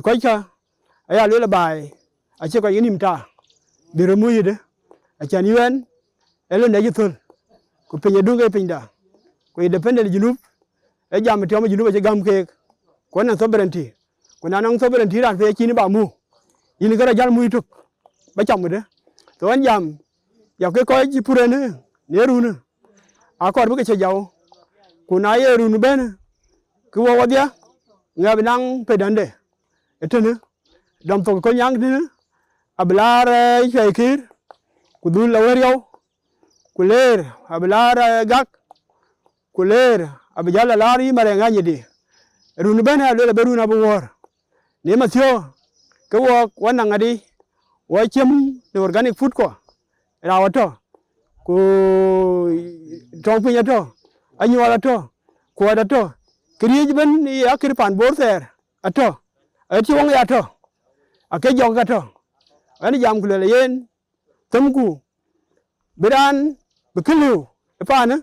ko cha aya le bai ache ko yinim ta biro mu yide achan yuen elo ne yitul ko pinye dunga pinda ko independent junub e jam ti ma junub e gam ke ko na sovereignty ko na nang sovereignty ran fe chini ba mu yin gara jal mu yituk ba cham de to an jam ya ke ko ji pure ne runu a ko bu ke che jaw ku na ye runu ben ku wo wadia nga binang pedande etene dam to ko nyang ni ablar shaykir ku dul la wer yow ku leer ablar gak ku leer abjala lari mare ngani di runu ben ha le beruna bu wor ne ma thio ke wo wana ngadi wo chem ne organic food ko rawato ku tong pinya to anyola to ko da to kriye ben ya kir pan bor ter ato ati wong ya to ake jong ka to ani jam ku le yen tumku biran bikulu ipana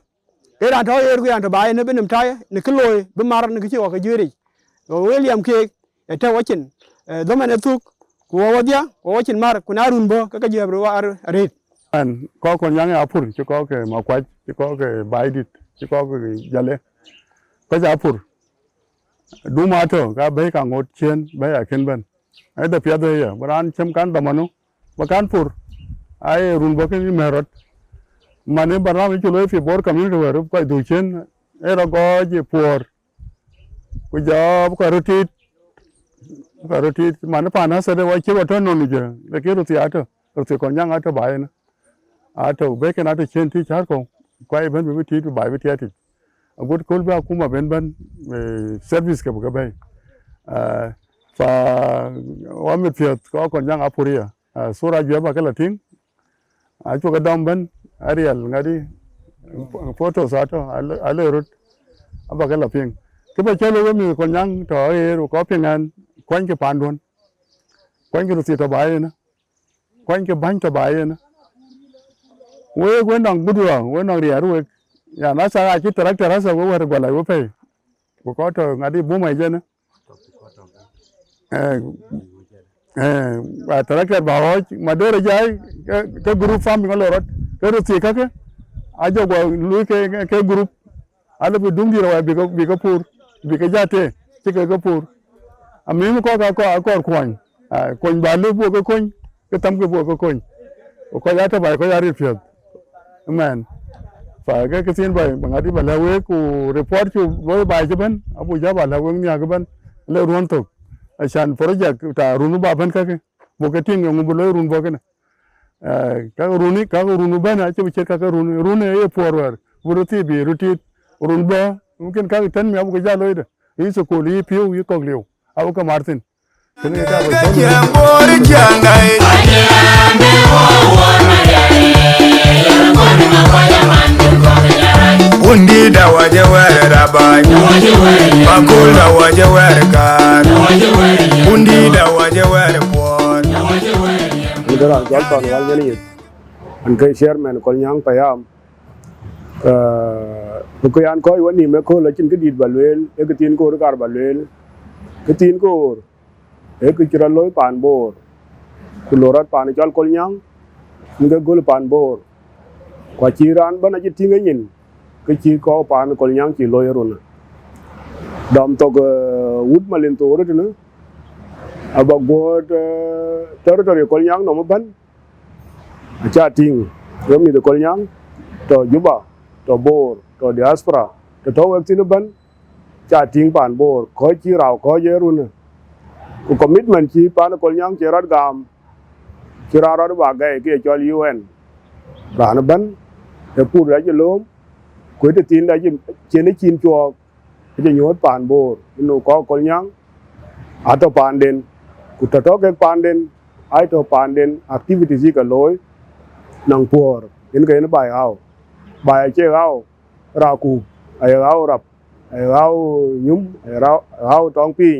era to yer ku ya to bae ne benim tay ne kloy be mar ne ki ka juri o William ke eta wachin do mane tuk ku wadia o wachin mar ku narun bo ka jebro war ret an ko kon yang apur ci ko ke ma kwaj ci ko ke baydit ci ko ke jale ko ja apur du ma to ga bay ka ngot chen bay a ken ban ai da pya de ya bran chem kan da manu ba kan pur ai run bo ke ni merot mane barna mi chulo fi bor community wer ko du chen era go je pur ku ja ko rotit mane pa na se de wa che wa to no ni je le ke ru ti ato ru kon yang ato bay na ato be ke na to chen ti char ko kwai ben bi ti bay bi ti ati agut kol ba kuma ben service ke ba bay fa wa mit fiat ko kon yang apuria sura je ba kala ting a chu ga dom ben arial ngadi photo sa to ale rut aba kala ping ke ba chelo mi kon yang to e ru ko pingan kwan ke pandon kwan ke ru ti to bay na kwan ke ban to bay na we nang budwa we nang ria ru ya na sa a chi tractor sa go war go la wo pe ko to ngadi bu mai je na tractor ba ho ma dore jai ke group farming lo rot ke ru ti ka ke a jo go lu ke group ala bi dung di ra bi ko pur bi ke jate ti ke pur a mi ko kwan kon ba lu bu ko kon ke tam ke bu ko kon ko ya ta ba ko ya ri fiat man fa ke tin ba ngadi ba la we ku report ku bo ba je ban abu ja ba la we ni ga ban le ruon to asan project ta runu ba ban ka ke bo ke tin ngu bo le run bo ke na ka runu ban a che ka runu e forward buruti bi ruti run ba mungkin ka tan mi abu ga ja lo ida yi so ko li piu yi ko liu abu ka martin kene ka ba so undi da waje were da banyu bakul da waje were kan undi da waje were por Ndara jol ton wal ngani an kay chairman ko nyang payam ko yan ko woni me ko la cin kedit balwel e ke tin ko kar balwel ke tin ko e ke tira loy pan bor ku lorat pan jol ko nyang nga gol pan bor ko ciran bana ci tinga nyin ke ci ko pan ko nyang ci loy runa dam to wud malen to rotuna aba god territory ko nyang no ban cha ting yomi de ko nyang to juba to bor to diaspora to wek tin ban cha ting pan bor ko ci raw ko je runa ku commitment ci pan ko nyang ci rat gam ci raro ba ga ke chol UN ran ban e pur ra je lom ko te tin da je ne chin chuo je nyot pan bor no ko nyang ato pan den ku to ke pan den ai to pan den activities ka loy nang por in ke ne bai ao bai che ao ra ku ai ao rap ai ao nhum ai ao tong pi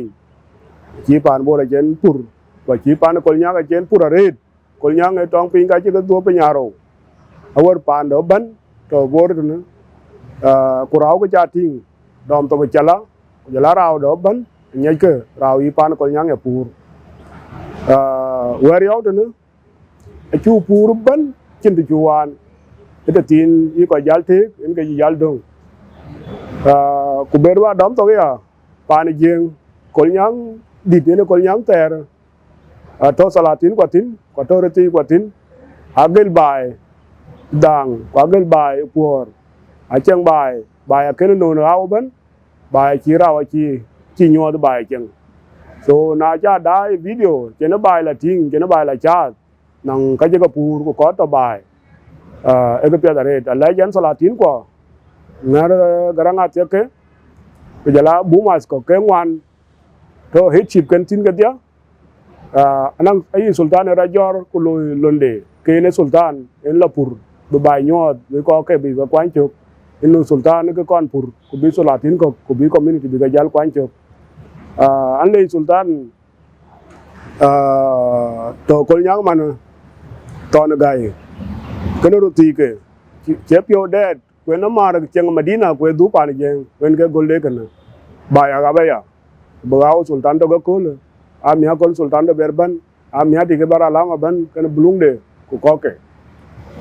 chi pan bor jen pur ko chi pan ko nyang jen pur red ko nyang e tong pi ka che ko do pe nyaro awar pan do ban to bor tu ku rau ko cha ting dom to ko chala rau do ban nyai ke rau i pan ko nyang e pur wer yaw tene a chu pur ban chin tu wan ita tin i ko jal te en ga jal dong ku berwa dom to ya pan jeng kol nyang dit ne kol nyang ter to salatin kwatin ko to reti kwatin agel bai dang agel bai por a chang bai a ken no na ban bai chi ra wa chi nyo bai chang so na cha dai video che nó bai là ting che nó bai là cha nang ka je ka pur ko to bai e ka pya dare ta la jan salatin ko ngar garanga te ke jala bu mas ko ke wan to he chip kan tin ga dia anang ai sultan ra jor ku londe ke ne sultan en la pur do bai nyot bi ko ke bi ko kwan chok en sultan ke kon pur ku bi salatin ko ku bi community bi ga jal kwan chok an le sultan to kol nyang man to na gai kene roti ke che pyo det kwe na mar cheng madina kwe du pan jeng kwen ke golde kana ba ya ga ba ya ba sultan to ko le a mi ha kol sultan de berban a mi ha ti ke bara la ban kene bulung de ku ko ke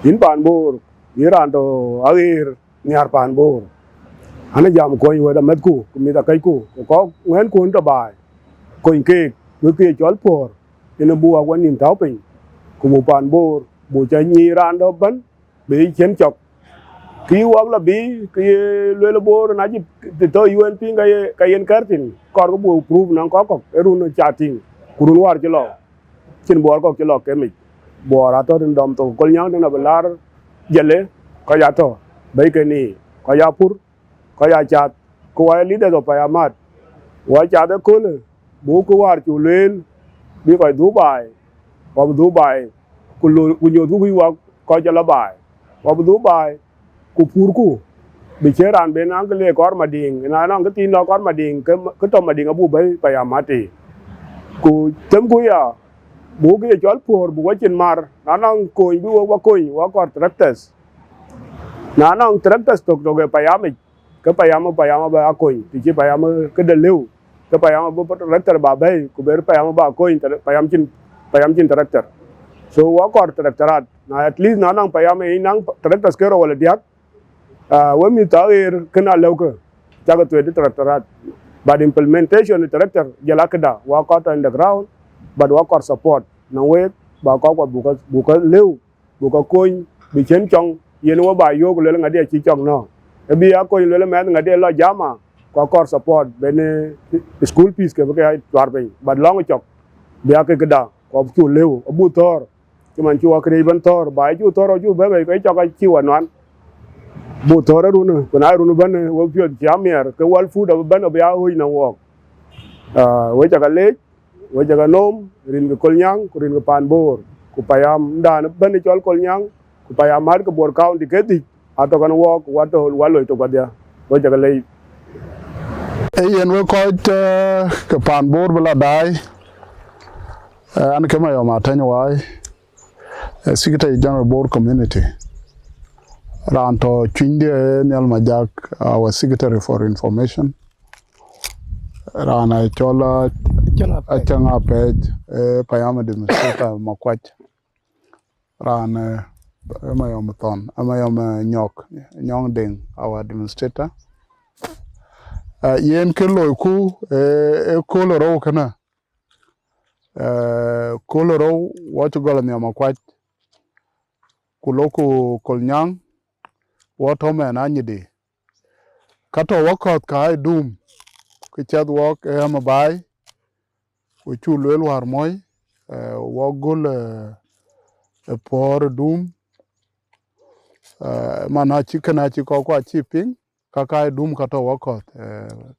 in pan bor iran to agir nyar pan bor ana jam ko yi da met ku mi da kai ku ko nguen ku to ba ko ke ke chol por ina bua quan nin táo pin ku bu pan bor bu cha nyi ran do ban bị chen chok ki wa la bi ki le le bor na ji to un pin ga yen kartin kor ko bu proof nan ko erun chatting kurun war ci lo chin bor ko ci lo ke mi bor ato den dom to kol nyang na belar jele ko ya to bai ke ni ko ya pur ko ya chat ko wa leader do pa ya mat wa cha de ko le bu ko war chu len bi ko Dubai ko Dubai ku nyo du wa ko ja la bai ko Dubai ku pur ku bi cheran be nang le kor ma ding na nang tin lo kor ma ding ke to ma ding abu bai pa ya mati ku tem ku ya bu ke jol pur bu wa chin mar na nang ko bi wa ko wa kor tractors na nang tractors to ke pa ya mi ke pa ya ba ko ti pa ya ke de leu ke pa ya bu tractor ba bai ku ber pa ya ba ko pa ya chin tractor so wa kor tractorat na at least na nang pa ya me nang tractors ke ro wala diak when we talk here kena local jaga tu tractorat but implementation of tractor jala kada wa ko on the ground but wa ko support na we ba ko buka leu buka coin bi chen chong yen wa ba yo le ngade chi chong no e bi a ko le me ngade lo jama ko support bene school fees ke ba twar pe but long chok bi a ke kada ko chu leu abu tor ki man chu wa kre ban tor ba chu tor chu be be ko ka chi wa nan bu tora runa kuna runa ban wo pyo jamier ke wal fu da ban ba hui na wo we jaga le we jaga nom rin ko kolnyang ku rin ko pan bor ku payam dan ban chol kolnyang ku payam mar ko bor county ke di ato kan wo wa to wa lo to badia we jaga le yen we ko ke pan bor bla dai an ke ma yo ma tan wai secretary general board community Ranto Chinde Nyal Majak, our Secretary for Information. Rana Chola Achanga Page, Payama Demonstrator Makwach. Rana Amayomathon, Amayom Nyong Ding, our demonstrator. Yen Kilo Ku, Koloro Kana. Koloro, what you got on your Makwach. Kuloku Kolnyang. What home and anyidi. Kato wakot kai doom. Kichad walk am by. We chu lel war moy. Wagul a poor doom. Mana chicken achi kwa chipping. Kakai doom kato wakot.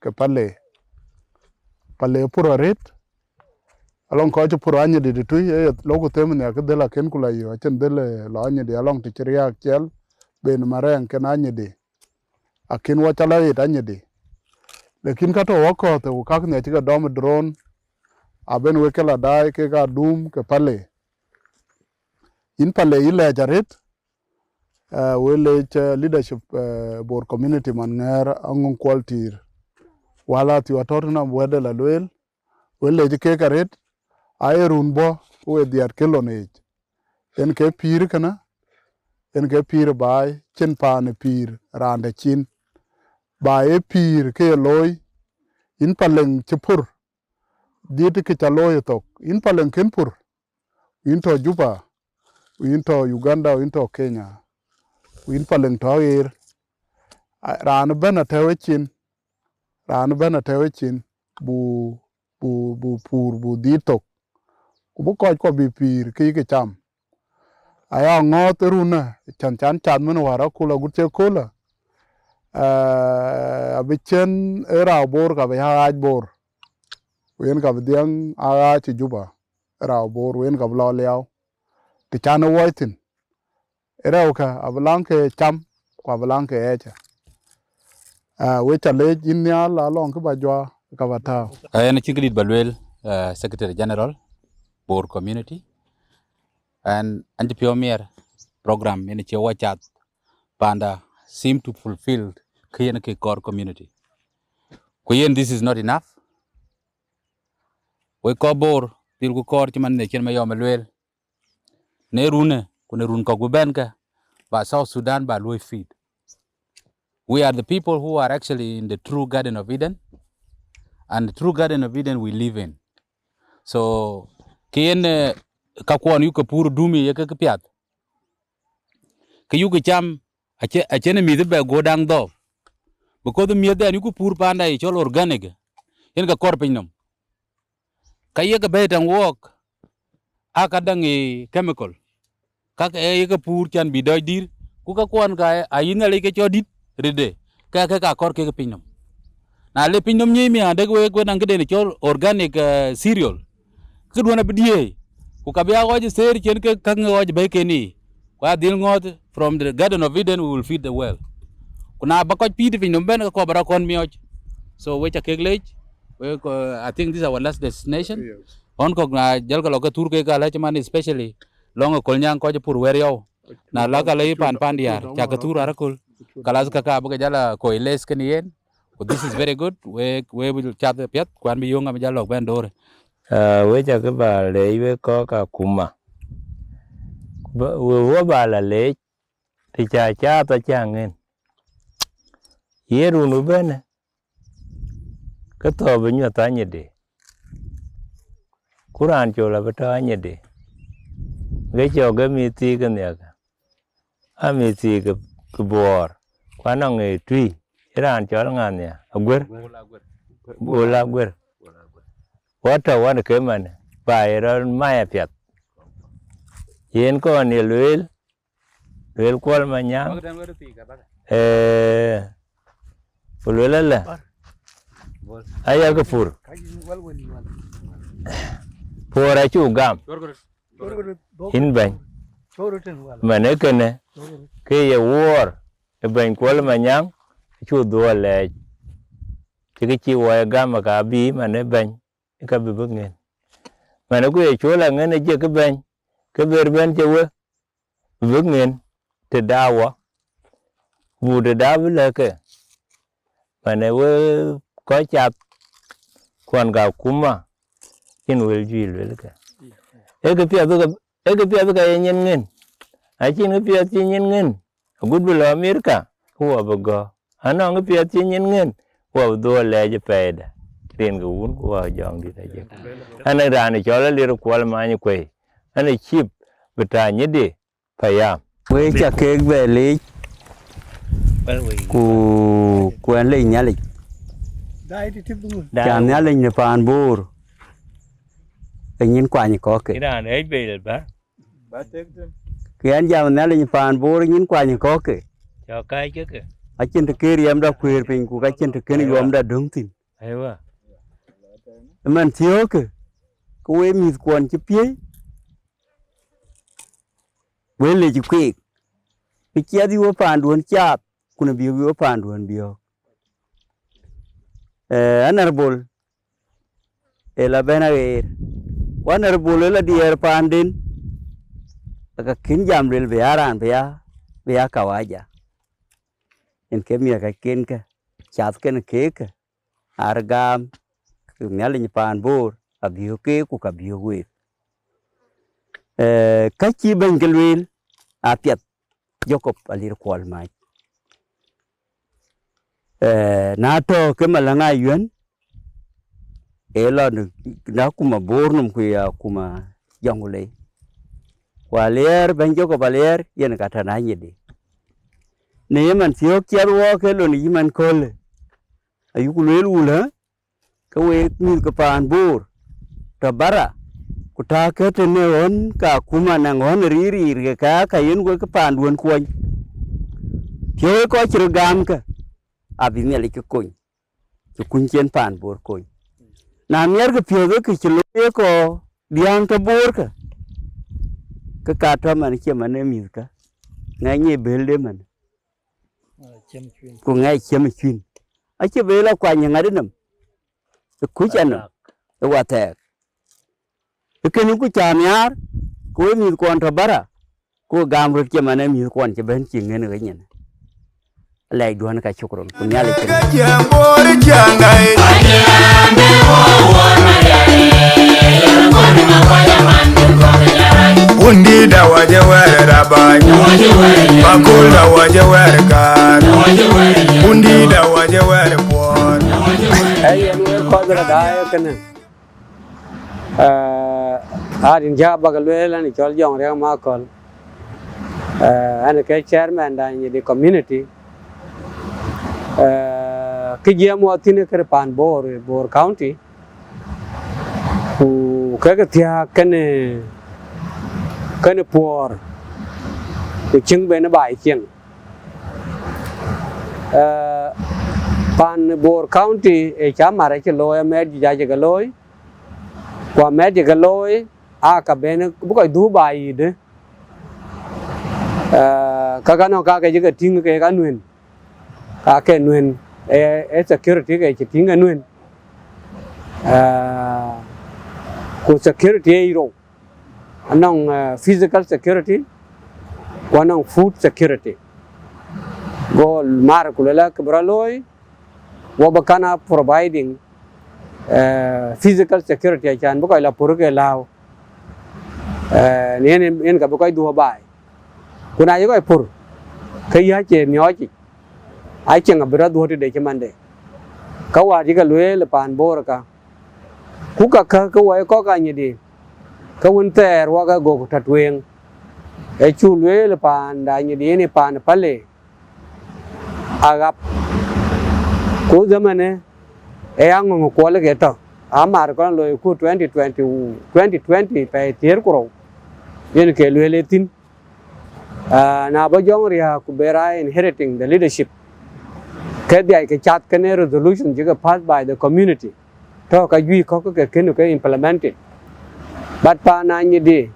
Ke pale pura rate. Along coach pura anyidi di tui. Logo temen ya kedela kenkula yo. Achen dele la anyidi along ticheria kiel. Ben marang ken anyidi. Akin wachala it anyidi. Lekin kato wako te ukak ne chika dom drone aben wekela dai ke ga doom ke pale in pale ile jaret wele leadership board community man ngar angun quality wala ti watorna wede la loel wele ke karet ai run bo we diat ke lonej en ke pir kana en ke pir bai chen pa ne pir rande chin ba e pir ke loy in paleng chepur diet ke chaloy tok in paleng ken pur in to Juba in to Uganda in to Kenya in paleng to er ran bena tewe chin ran bena tewe chin bu pur bu ditok bu ko bi pir ke cham aya ngot runa chan chan men wara kula gutche kula abichen era bor ka ba bor wen ka diang aga ci Juba era bor wen ka lo liao ti chan woitin era ka ablang ke cham kwa ablang ke echa we chale jinya la long ka ba jwa ka ba ta En chigrid balwel Secretary General Board Community and anti-pioneer program in che wachat panda seem to fulfill kiyen ke core community. Kuyen this is not enough. We ko bor til ku kor chiman ne chen mayo malwel. Ne rune kune run ko guben ka ba South Sudan ba loy feed. We are the people who are actually in the true Garden of Eden, and the true Garden of Eden we live in. So kiyen kakwon yu pur dumi ye ke piat ke yu cham a chene mi be go dang do because the mi de yu pur panda e chol organic yen ka kor pinom ka ye ka betang wok aka dang e chemical ka ye ka pur chan bi do dir ku ka kwon ka a yin le ke chodit rede ka kor ke pinom na le pinom nyi mi ande we nang ke de chol organic cereal ku do na bidie ku ka bia go ser chen ke ka ngo be ke ni kwa dil ngot from the Garden of Eden we will feed the world kuna ba ko pidi pin ben ko bara kon mioj so we cha keglej we I think this is our last destination on ko na jal ko ka tur ke ka la chman especially long ko nyang ko pur wer yo na la ka le pan diar cha ka tur ara kul kalas ka ba jala ko les ken yen this is very good we will chat pet kwan bi yonga jalo ben dore we cha ke ba le we ko ka kuma we ba la le ti cha ta changen yeru nu bene ka to be nyo ta nyede kuran chola bata nyede ge cho ge mi ti ke ne ka a mi ti ke bor kwana nge tui iran chol ngan ya agwer bola gwer wata wan ke man ba era maya pyat yen ko ni lwel kwal manyang lwel aya ke pur pora chu gam in ben mane kene ke ye war e ben kwal manyang chu do le ke chi wa gam ka bi mane ben ka bi ngen mane ku ye chola ngene je ke ben ke ber ben je we ngen te dawa bu de dawa le ke mane we ko chat kwan ga kuma in wel ji le ke e ke pia ga yen ngen a chin ke pia chin ngen gud bu lo Amerika ko ba go ana nge pia chin ngen ko do le je peda rin ga un ko jong di je ana ran chola le ko ma ni kwe ana chip beta nyede payam we cha ke be le ku an le nya le cha nya le ne pan bur cái nhìn qua như có cái ran ấy về ba cái anh giàu nya le pan bur nhìn qua như có cái cho cái chứ cái ở trên thực kia em đã queer pin của cái trên thực kia em đã đúng tin hay quá mình thiếu cái cô em nhìn quan chụp piế với lại chụp cái chia đi vô pan đuôn chạp cũng bị vô pan đuôn biểu honorable ela benager honorable ela dier pandin ka kin jam rel bearan bea kawaja en kemia ka kin ka chat ken ke ka argam nyal ni pan bur a biyo ke ku ka biyo we ka chi ben gelwel a piat Jacob alir kwal mai na to ke malanga yuen ela na kuma bornum ku ya kuma jangule waler ben Jacob aler yen kata na nyidi ne man tiyo kyarwo ke lo ni man kole ayukulwel wula ka we mi ka pan bor ta bara kuta ke te ne on ka kuma na ngon riri ka yen go ka pan won kwon tiyo ko chir gam ka abi ne le kun chen pan bor kun na mer ga pyo ga ki lo ko diang ta bor ka to man che man mi ka ngai nye belde man ku ngai chem chin a che bela kwa nya ngade nam ku chan wa ta ke ni ku cha nyar ku mi kon ta bara ku gam ru che man mi kon che ben chin ne ga nyen lai duan ka chukron ku nyale che Undi da waje were rabai, bakul da waje were kan, undi da waje were pon. Ay anu ko da da kana arin ja bagalwela ni chol jong re ma kol an ke chairman da ni community ke je mo tin ke pan bor county ku ke tia kane por ku ching be na bai ching pan bor county e chamare che loy med ja je galoy qua med je galoy a ka ben bu ko du bai de ka no ka ke je ting ke ka nuen ka ke nuen e security ke ting nuen ku security ro anong physical security qua anong food security gol mar kulela ke braloy wo bakana providing physical security chan bu ko la pur ke lao nen ka bu ko du bai kuna yo ko pur ke ya che myo chi ai chen abra du de che mande ka wa ji ga lwe le pan bor ka ku ka ka wa ko ka ni di ka un ter wa ga go ta twen e chu lwe le pan da ni di ni pan pale agap ku zamane e ang ko le ke to amar ko lo ku 2020 pe tier ko yen ke le tin na ba jong ria ku bera inheriting the leadership ke dia ke chat ke ne resolution jiga passed by the community to ka gi ko ke ken ke implemented but pa na ni di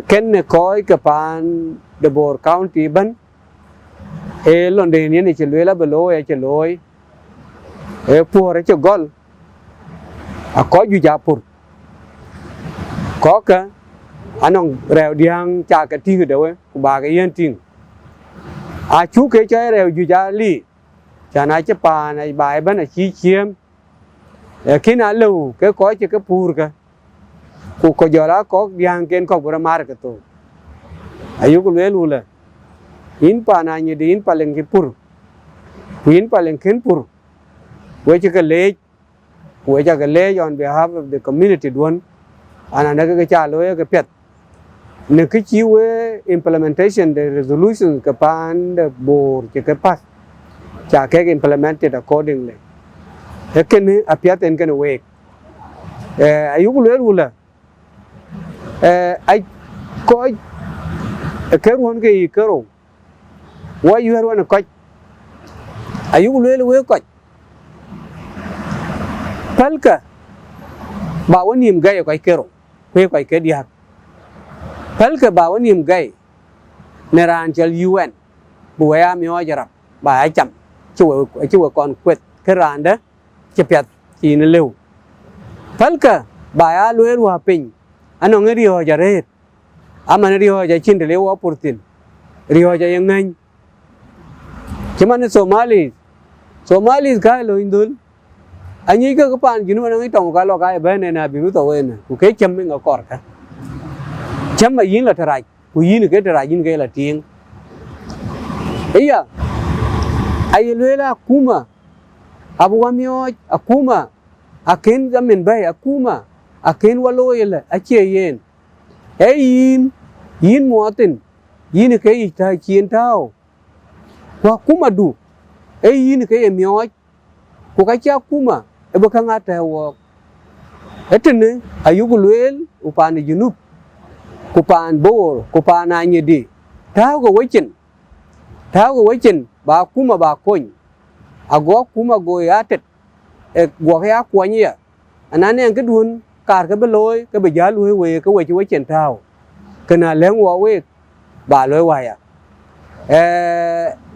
ken ne ko ke pan the bor county ban e londe ni ni che lela belo e che loy e pore che gol a ko ju ja pur ko ka anong reo diang cha ka ting de we ku ba ga yen ting a chu ke che reo ju ja li cha na che pa na bai ban a chi chiem e kina lu ke ko che ke pur ka ku ko jo la ko diang ken ko bura mar ka to ayu ku le lu le in pa na ni din pa leng ki pur in pa leng ken pur we che ke le we cha ke le on behalf of the community don ana na ke cha lo ke pet ne ke chi we implementation the resolution ke pan the board ke pas cha ke implemented accordingly he ken a pet en ken we ayu ku le lu le ai ko ke ron ke ke ro wa yu ro na ko ayu ku le we ko palka ba wani im gai ko kero ko ke dia palka ba wani im gai ne ran chal UN bu ya mi o jara ba cham chu kon kwet ke ran da che pet chi ne lew palka ba ya lue wa pin ano ngeri ho jare amane ri ho ja chin de lewa purtin ri ho ja yang cuman Somalis ga lo indul anh ấy cái pan chỉ nó đang trong cái lo cái bên này nè bị nó tổ này của cái chấm mình ngọc cọt cả chấm mà yến là thay của yến cái thay yến cái là tiếng ấy à ai lue là kuma abu amio akuma aken zaman bay akuma aken waloyel acheyen yin muatin yin ke ita chien tao wa kuma du yin ke mio ko ka cha kuma e ba kanga ta wo etene ayugo luel upan junub kupan bor kupana nyedi tao go wichin ba kuma ba kon ago kuma go yatet e go ya kwanya anane cái duon kar cái beloy cái beja luy we cái we chi wichin tao kana leng wo we ba loy wa ya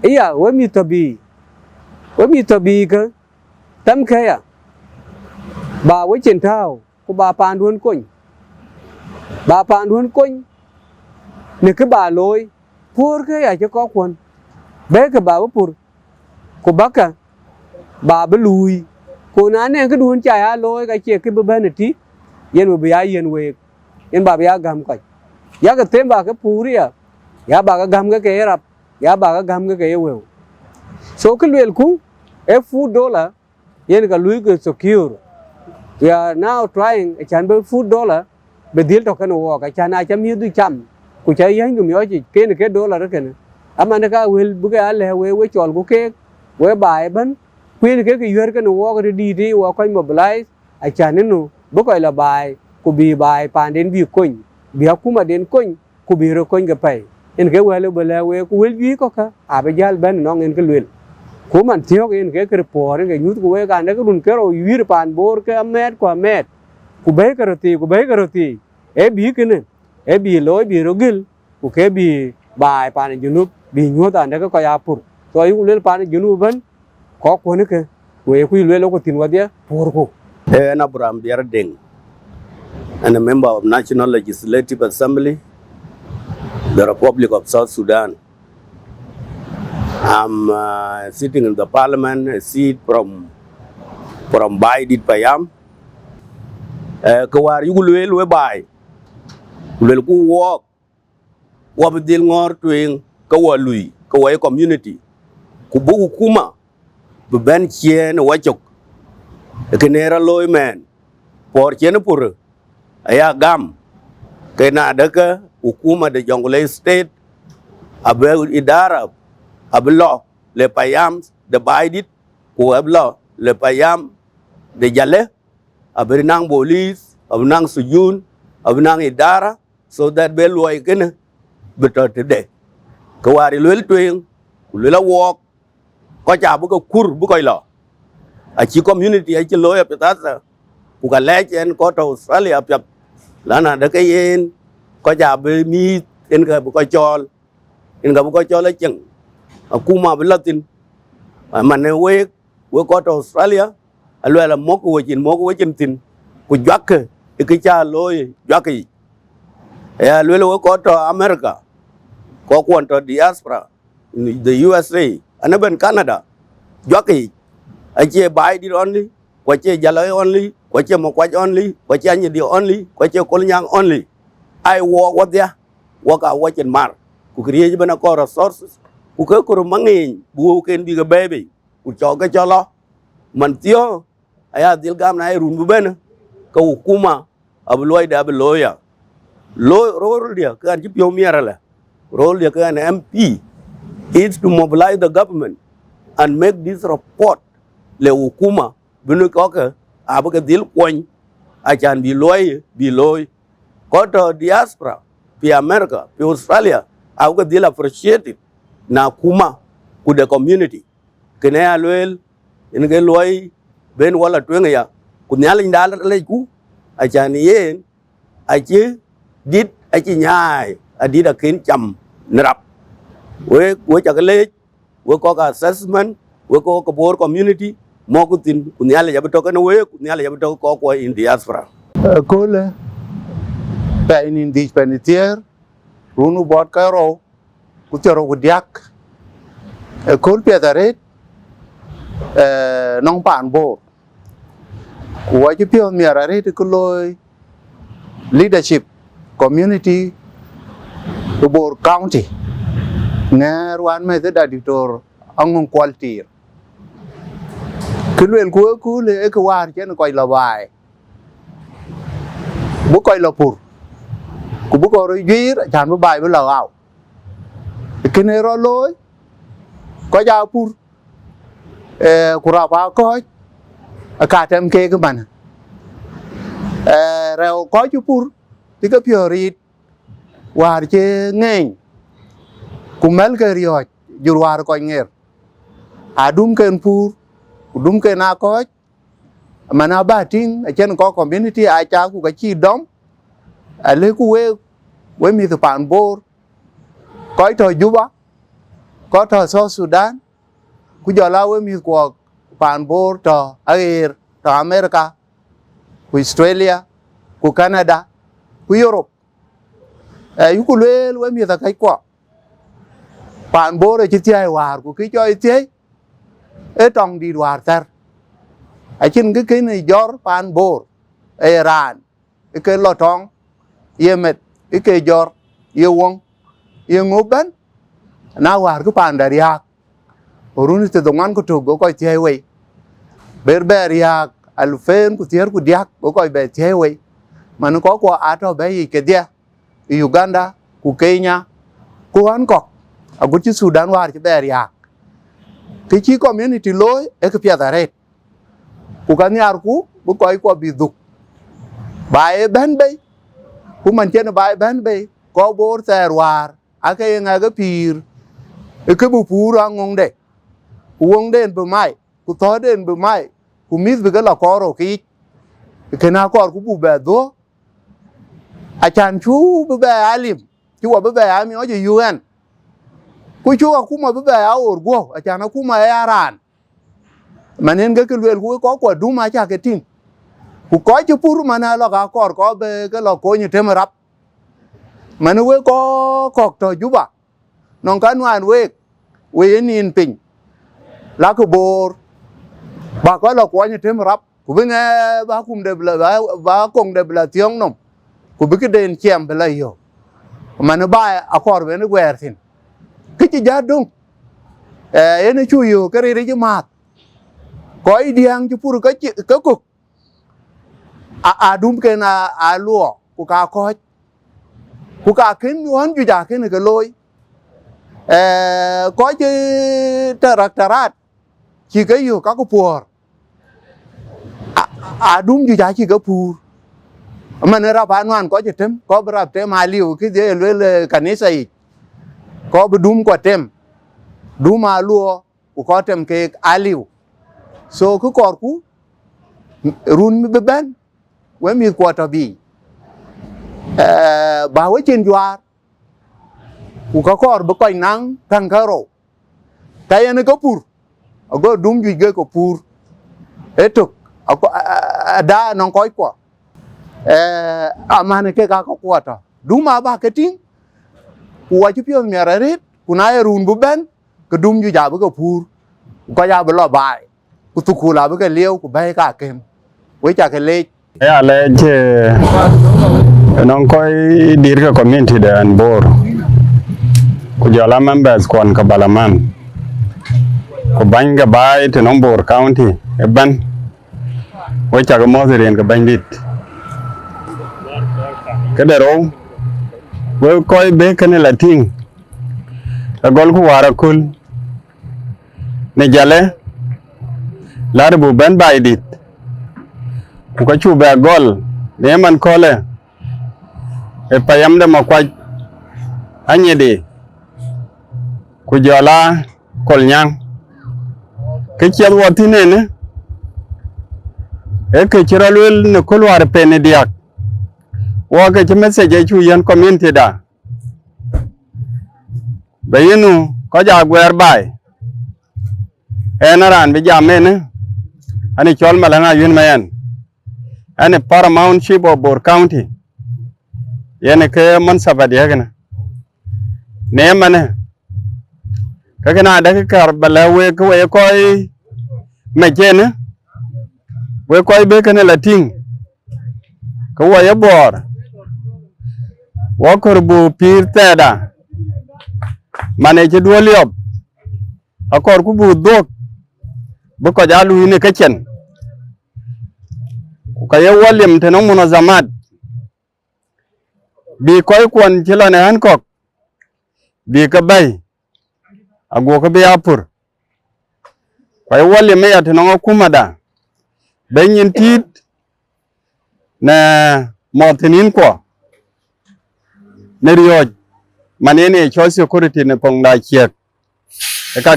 iya we mi tabi ka tam ke ya ba wichin tao ko ba pan duon kon ne cái bà lôi pur cái à cho có quần bé cái bà pur cô bác à bà bé lùi cô ná này cái đuôn chạy à lôi cái chuyện cái bên này tí yên mà bị ai yên về yên bà bị ai gam coi giá cái tên bà cái puri à giá bà cái gam cái rập giá bà cái gam cái well số cái luyện cũng $4 yên cái lùi cái secure we are now trying chan $4 be deal to kan wo ka chana cham yu cham ku cha yang dum yo chi ke ne ke $1 ke ne amana ka wel bu ga le we chol ku ke we bai ban kuin ke yer ke no wo ga di wo ko mobilize a chan nu bu ko la bai ku bi bai pan den bi kon bi ku ma den kon ku bi ro kon ga pai en ke we le we ku wel bi ko ka a be jal ban no en ke lwel ku man tiok en ke por ke nyut ku we ga ne ku dun ke ro yir pan bor ke amet ko amet ku be karoti e bi kene e bi loy bi rogil ku ke bi bai pan junub bi nyota ne ko ya pur to yu le pan junub ban ko ne ke we ku le ko tin wadia por ko and Abraham Biarding and a member of National Legislative Assembly the Republic of South Sudan. I'm sitting in the parliament a seat from Baidit Payam kawar yugulwel we bai lel ku walk wa bidil ngor twing ka walui ka way community ku bu kuma be ben chien wachok kenera loy men por chien pur aya gam kena daga hukuma de jongle state abe idara ablo le payam de baidit ku ablo le payam de jale abrinang police abnang sujun abnang idara so that be loy kene beto today kawari lwel twing lwela walk ko cha bu ko kur bu koy lo a chi community a chi loy apetasa ku ka lechen ko to Australia pya lana de kayen ko cha be mi en ga bu ko chol en ga bu ko chol chen akuma blatin mane we ko to Australia alwela moko wechin tin ku jwakke ke cha loy jwakke ya lwelo ko to America ko kwonto diaspora the USA anaben Canada jwakke ache Biden only kwache jalay only kwache mokwaj only kwache anyidi only kwache kolnyang only I walk what there walk a watching mar ku kriye bana ko resources ku ke ko mangin bu ken bi ga baby ku choga cholo man tio aya dil gam na run bu ben ka hukuma abloy da abloya lo role dia kan ji pio miara la role dia kan MP is to mobilize the government and make this report le hukuma bunu ko ka abaga dil koñ achan bi loy ko to diaspora pi America pi Australia abaga dil appreciated na kuma ku the community kene alwel en ge loy ben wala twenga ya ku nyal ndal le ku achan yen achi dit achi nyai adida kin cham nrap we chakale we ko ka assessment we ko ko bor community mo ku tin ku nyal ya beto kana we ku nyal ya beto ko in diaspora kole pa in di penitier runu bot ka ro ku tero ku diak kol pe daret nong pan bo của chứ pio mía ra đấy cái lối leadership community của bộ county nghe ruan mấy cái đại director ông quality cái luyện của cứ lệ cái waar chứ nó coi là bài bố coi là pur của bố coi rồi duy chẳng bố bài với là gạo cái này rồi lối có giao pur của ra vào coi cả tem kê cái bàn rồi có chú pur thì cái biểu rít waar chứ nghe của mấy cái rioj jur waar coi nghe adum ken pur dum ke na ko mana bating a chen ko community a cha ku ka chi dom a le ku we mi to pan bor ko to juba ko to so Sudan ku jo la we mi ko pan bor to air to America ku Australia ku Canada ku Europe yu ku le we mi ta kai ko pan bor e chi ti ai war ku ki cho ti e trong đi đoạt tar ở trên cái này gió pan bor Iran cái lo trong Yemen cái gió Yewon Yengoban na war cái pan dari ha orun te dongan ko to go ko tiewei berberia alfen ku tier ku diak go ko be tiewei man ko ato be ke dia Uganda ku Kenya ku an ko agu chi Sudan war ke beria cái chi community lối ở cái phía tây của các nhà cũ bố coi qua bị đục bài bên bay của mình trên bài bên bay có bố tè war à cái ngay cái pir cái bù phù ra ngon đấy uống đến bữa mai của thọ đến bữa mai của mít với cái là có rồi cái nào có của bù bè đó à chan chú bù bè alim chú bù bè ami ở UN chú aku mà bè áo orgo à chan aku mà Iran mà nên cái luyện của có quả đúng mà cha cái tin của có chứ puru mà na lo có bè cái lo có như thế mà rap mà nó có trò chú bà non cái ngoan we nhìn pin lá cái bor bà có lo có như thế mà rap của bên nghe bà cùng đẹp là bà cùng đẹp là tiếng nông của bên cái đền chèm phải là hiểu mà nó bay à có bên nó quẹt xin cái gì giá đúng nó chui vô cái đấy chứ mát có ý điang chứ puru cái cục đúng cái na lúa của cả kiến hoán chú trả cái này cái lôi có chứ tarat chỉ cái yêu các cái phùa đúng chú trả chỉ cái phùa mà nó ra phán hoàn có chứ thêm có bữa thêm hai liều cái gì lên cái này xây có bữa đúng quả thêm đúng mà lúa của có thêm cái liều so cứ cỏ cú run bị bên với mi quả trà bì bảo với trên doar của các cỏ bị coi nắng thằng caro cái này có pur có đúng gì cái có pur hết tục đã non coi quả mà này cái có quả ta đúng mà ba cái tiếng của chú pion mẹ ra hết của nãy run bị bên cái đúng gì giả với cái pur có giả với lo bài của tụ cụ là với cái liêu của bay cả kem với chả cái lê ya le je non koy dir ka community de an bor ku jala members kon ka balaman ku banga bay te non bor county e ban wo cha ga moziren ka bandit ka dero wo koy be kan la ting ka gol ku wara kul ne jale lar bu ban bay dit ku ka chu ba gol ne man kole e payam da makwaj anye de ku jola kol nyang ke chel woti ne e ke chiralwel ne kolwar pene diak wo ke message chu yan community da bayinu ko ja gwer bay enaran bi jamene ani chol malanga yun mayan ani paramount chief of Bor County yene ke mansaba dia kana ne mane ka kana da ka balawe ko e koy me jene we koy be kene lating ko wa ya bor wa kor bu pir teda mane ci duol yob akor ku bu dok bu ko jalu ne kachen ka ye walim te no munazamat bi koy kwon ci la ne hankok bi ka bay ago ka be apur koy walim ya te no kuma da benyin tit na motinin ko ne rioj manene cho security ne pongda chiek ka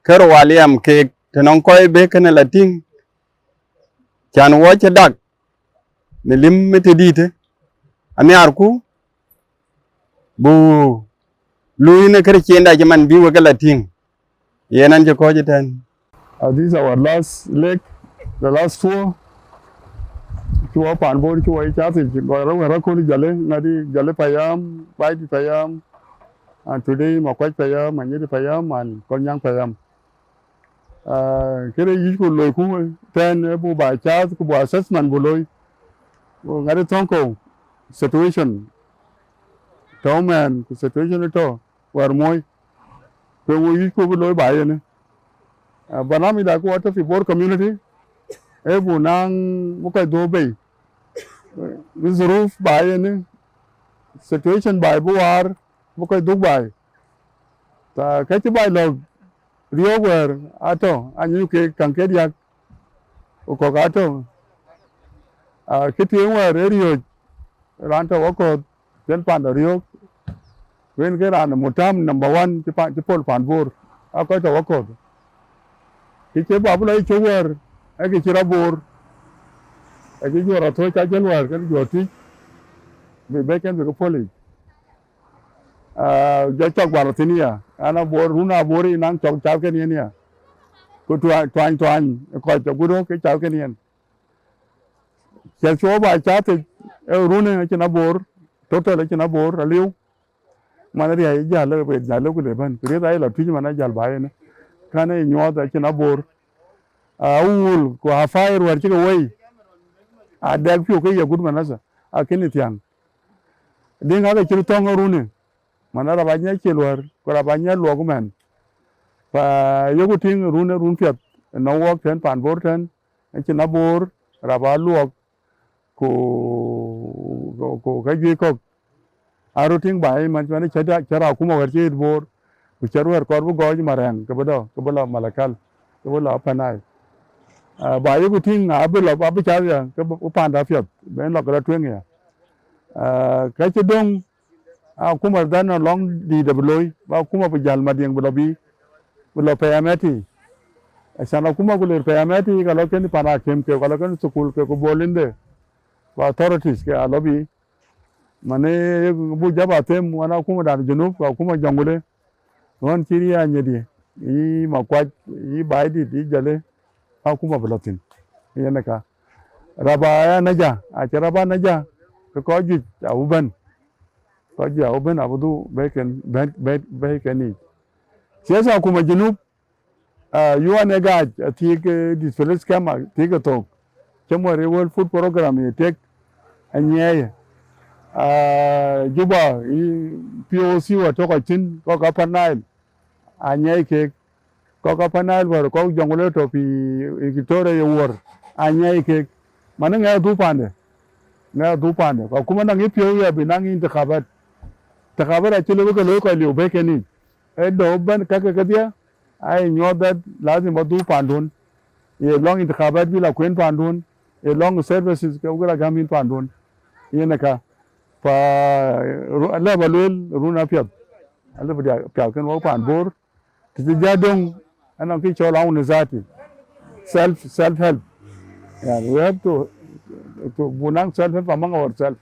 kero waliam ke tenon koy be kene lating chan wo che dak ne lim mete dite ami arku bu luine kere chienda jaman bi wo lating yenan je ko jiten. This is our last leg, the last tour. Chua pan bo chua I chat it. Go ko ni jale ngadi jale payam, pai di payam. And today ma kwaj payam, manye di payam and konyang payam. Kere yi ko loy ku ten bu ba chat ku bu assessment bu loy. Ngadi tonko situation. Tawman ku situation to war moy. Ko wo yi ko bu loy ba yene. Banami da ko ta fi bor community. Ebu nang bukai do bay. This roof by any situation by buar bukai do by. Ta kachi by log rio wer ato anyu ke kanke dia ko ato. Kiti wer rio ranta wako ten pan rio. When ke ran mutam number 1 ti pol pan bor. Ako to wako. Kiti babu lai chuwer agi chira bor. Agi jora to cha jalwar kan joti. Be beken be ko poli. Ja chok bar tinia ana bor runa bori nang chok chao ke nia ko twan ko to guro ke chao ke nien chel cho ba cha te rune ke na bor total ke na bor aliu mana ri ai ja le be ja le ku le ban ri dai la tiji mana jal ba ne kana nyo da ke na bor ul ko ha fair war ke wei a dag fu ke ya gud mana sa a ke ni tiang dinga ga ke to rune mana ra ba nya ke lor ko ra ba nya lo ku men fa yogu ting run piat no wok ten pan bor ten ke na bor ra ba luok ko ka ji ko aro ting bai man man chada chara kuma war ji bor ku charu har kor bu goj marang ke bodo malakal ke bodo panai ba yogu ting abelo ba bi cha ya ke bu pan da piat ben lo ga twen ya ka chi dong kuma dan long di da bloy ba kuma bu jal madieng bu bi lo payameti sana kuma kulir payameti kalau kan para kem ke kalau kan sukul ke ko bolinde wa authorities ke alobi mane bu jaba tem wana kuma da junub wa kuma jangule non kiriya nyedi i makwaj i baidi di jale ha kuma bulatin yana ka raba ya naja a ce raba naja ko ji auban abudu beken ni siyasa kuma junub yuan ga tik disfelis kama tik to kemo world food program ye tek anye juba POC wa to ko tin ko ka panal anye ke ko ka panal war ko jongole to pi Victoria ye wor anye ke mananga du pande ko kuma nang ipio ya binang intikabat a chile ko lo ko liu bekeni do ban ka dia I know that lazim badu pandun ye long intikabat bila kwen pandun ye long services ke ugala gamin pandun yene ka fa la balul runa piat ala bdia piat kan wo pan bor ti jadong ana ki chola un zati self help we have to bunang self help among ourselves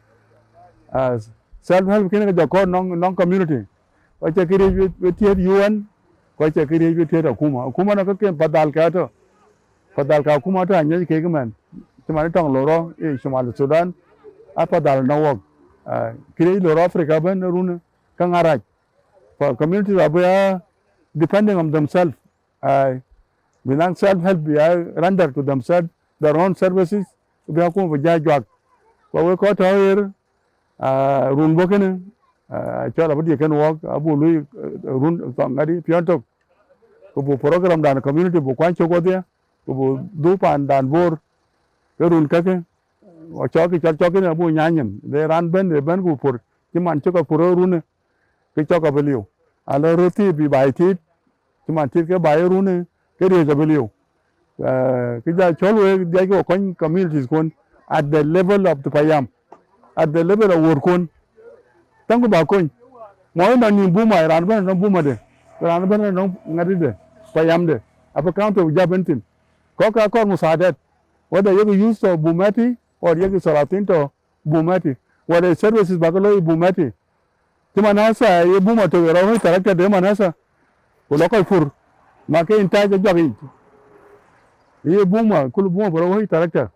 as self help kene ga ko non community ko che kiri we tiet UN ko che kiri we tiet kuma na ko ken padal ka kuma ta anya ke man chama tong loro Somal Sudan apa dal na wok kiri loro Africa ben run kan araj for communities are depending on themselves binang self help ya render to themselves their own services be ko be ja jwak ko we ko to run bo kene cho la budi ken wok abu lui run to ngadi pionto ko bu program dan community bu kwan cho go dia ko bu du pan dan bor ke run ka ke o cho ke na bu nyanyen de ran ben de ben ku por ti man cho ko puro run ke cho ka beliu ala roti bi bai ti ti man ti ke bai run ke re ka beliu ke ja cho we ja ko kon communities kon at the level of the payam at the level of workon tangu ba kon mo na ni buma ran ben no buma de ran ben no ngadi de payam de apa counter jabentin ko ka ko musadat whether you use to bumati or you salatin to bumati whether services bagalo bumati ti manasa ye buma to ro tarakta de manasa ko lokal fur ma ke inta je jogi ye buma kul buma ro tarakta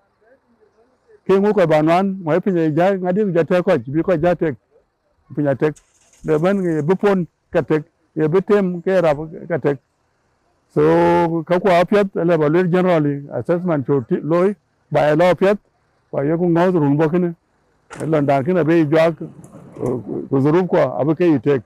ke ngo ko banwan mo pinye ja ngadi ja te ko bi ko ja te pinya tek de ban ye bupon ka tek ye betem ke ra ka tek so ka ko apiat le ba le generally assessment to loy ba lo apiat wa ye ko ngawd run bo kene lon dan kene be jwa ko zurub ko abe ke tek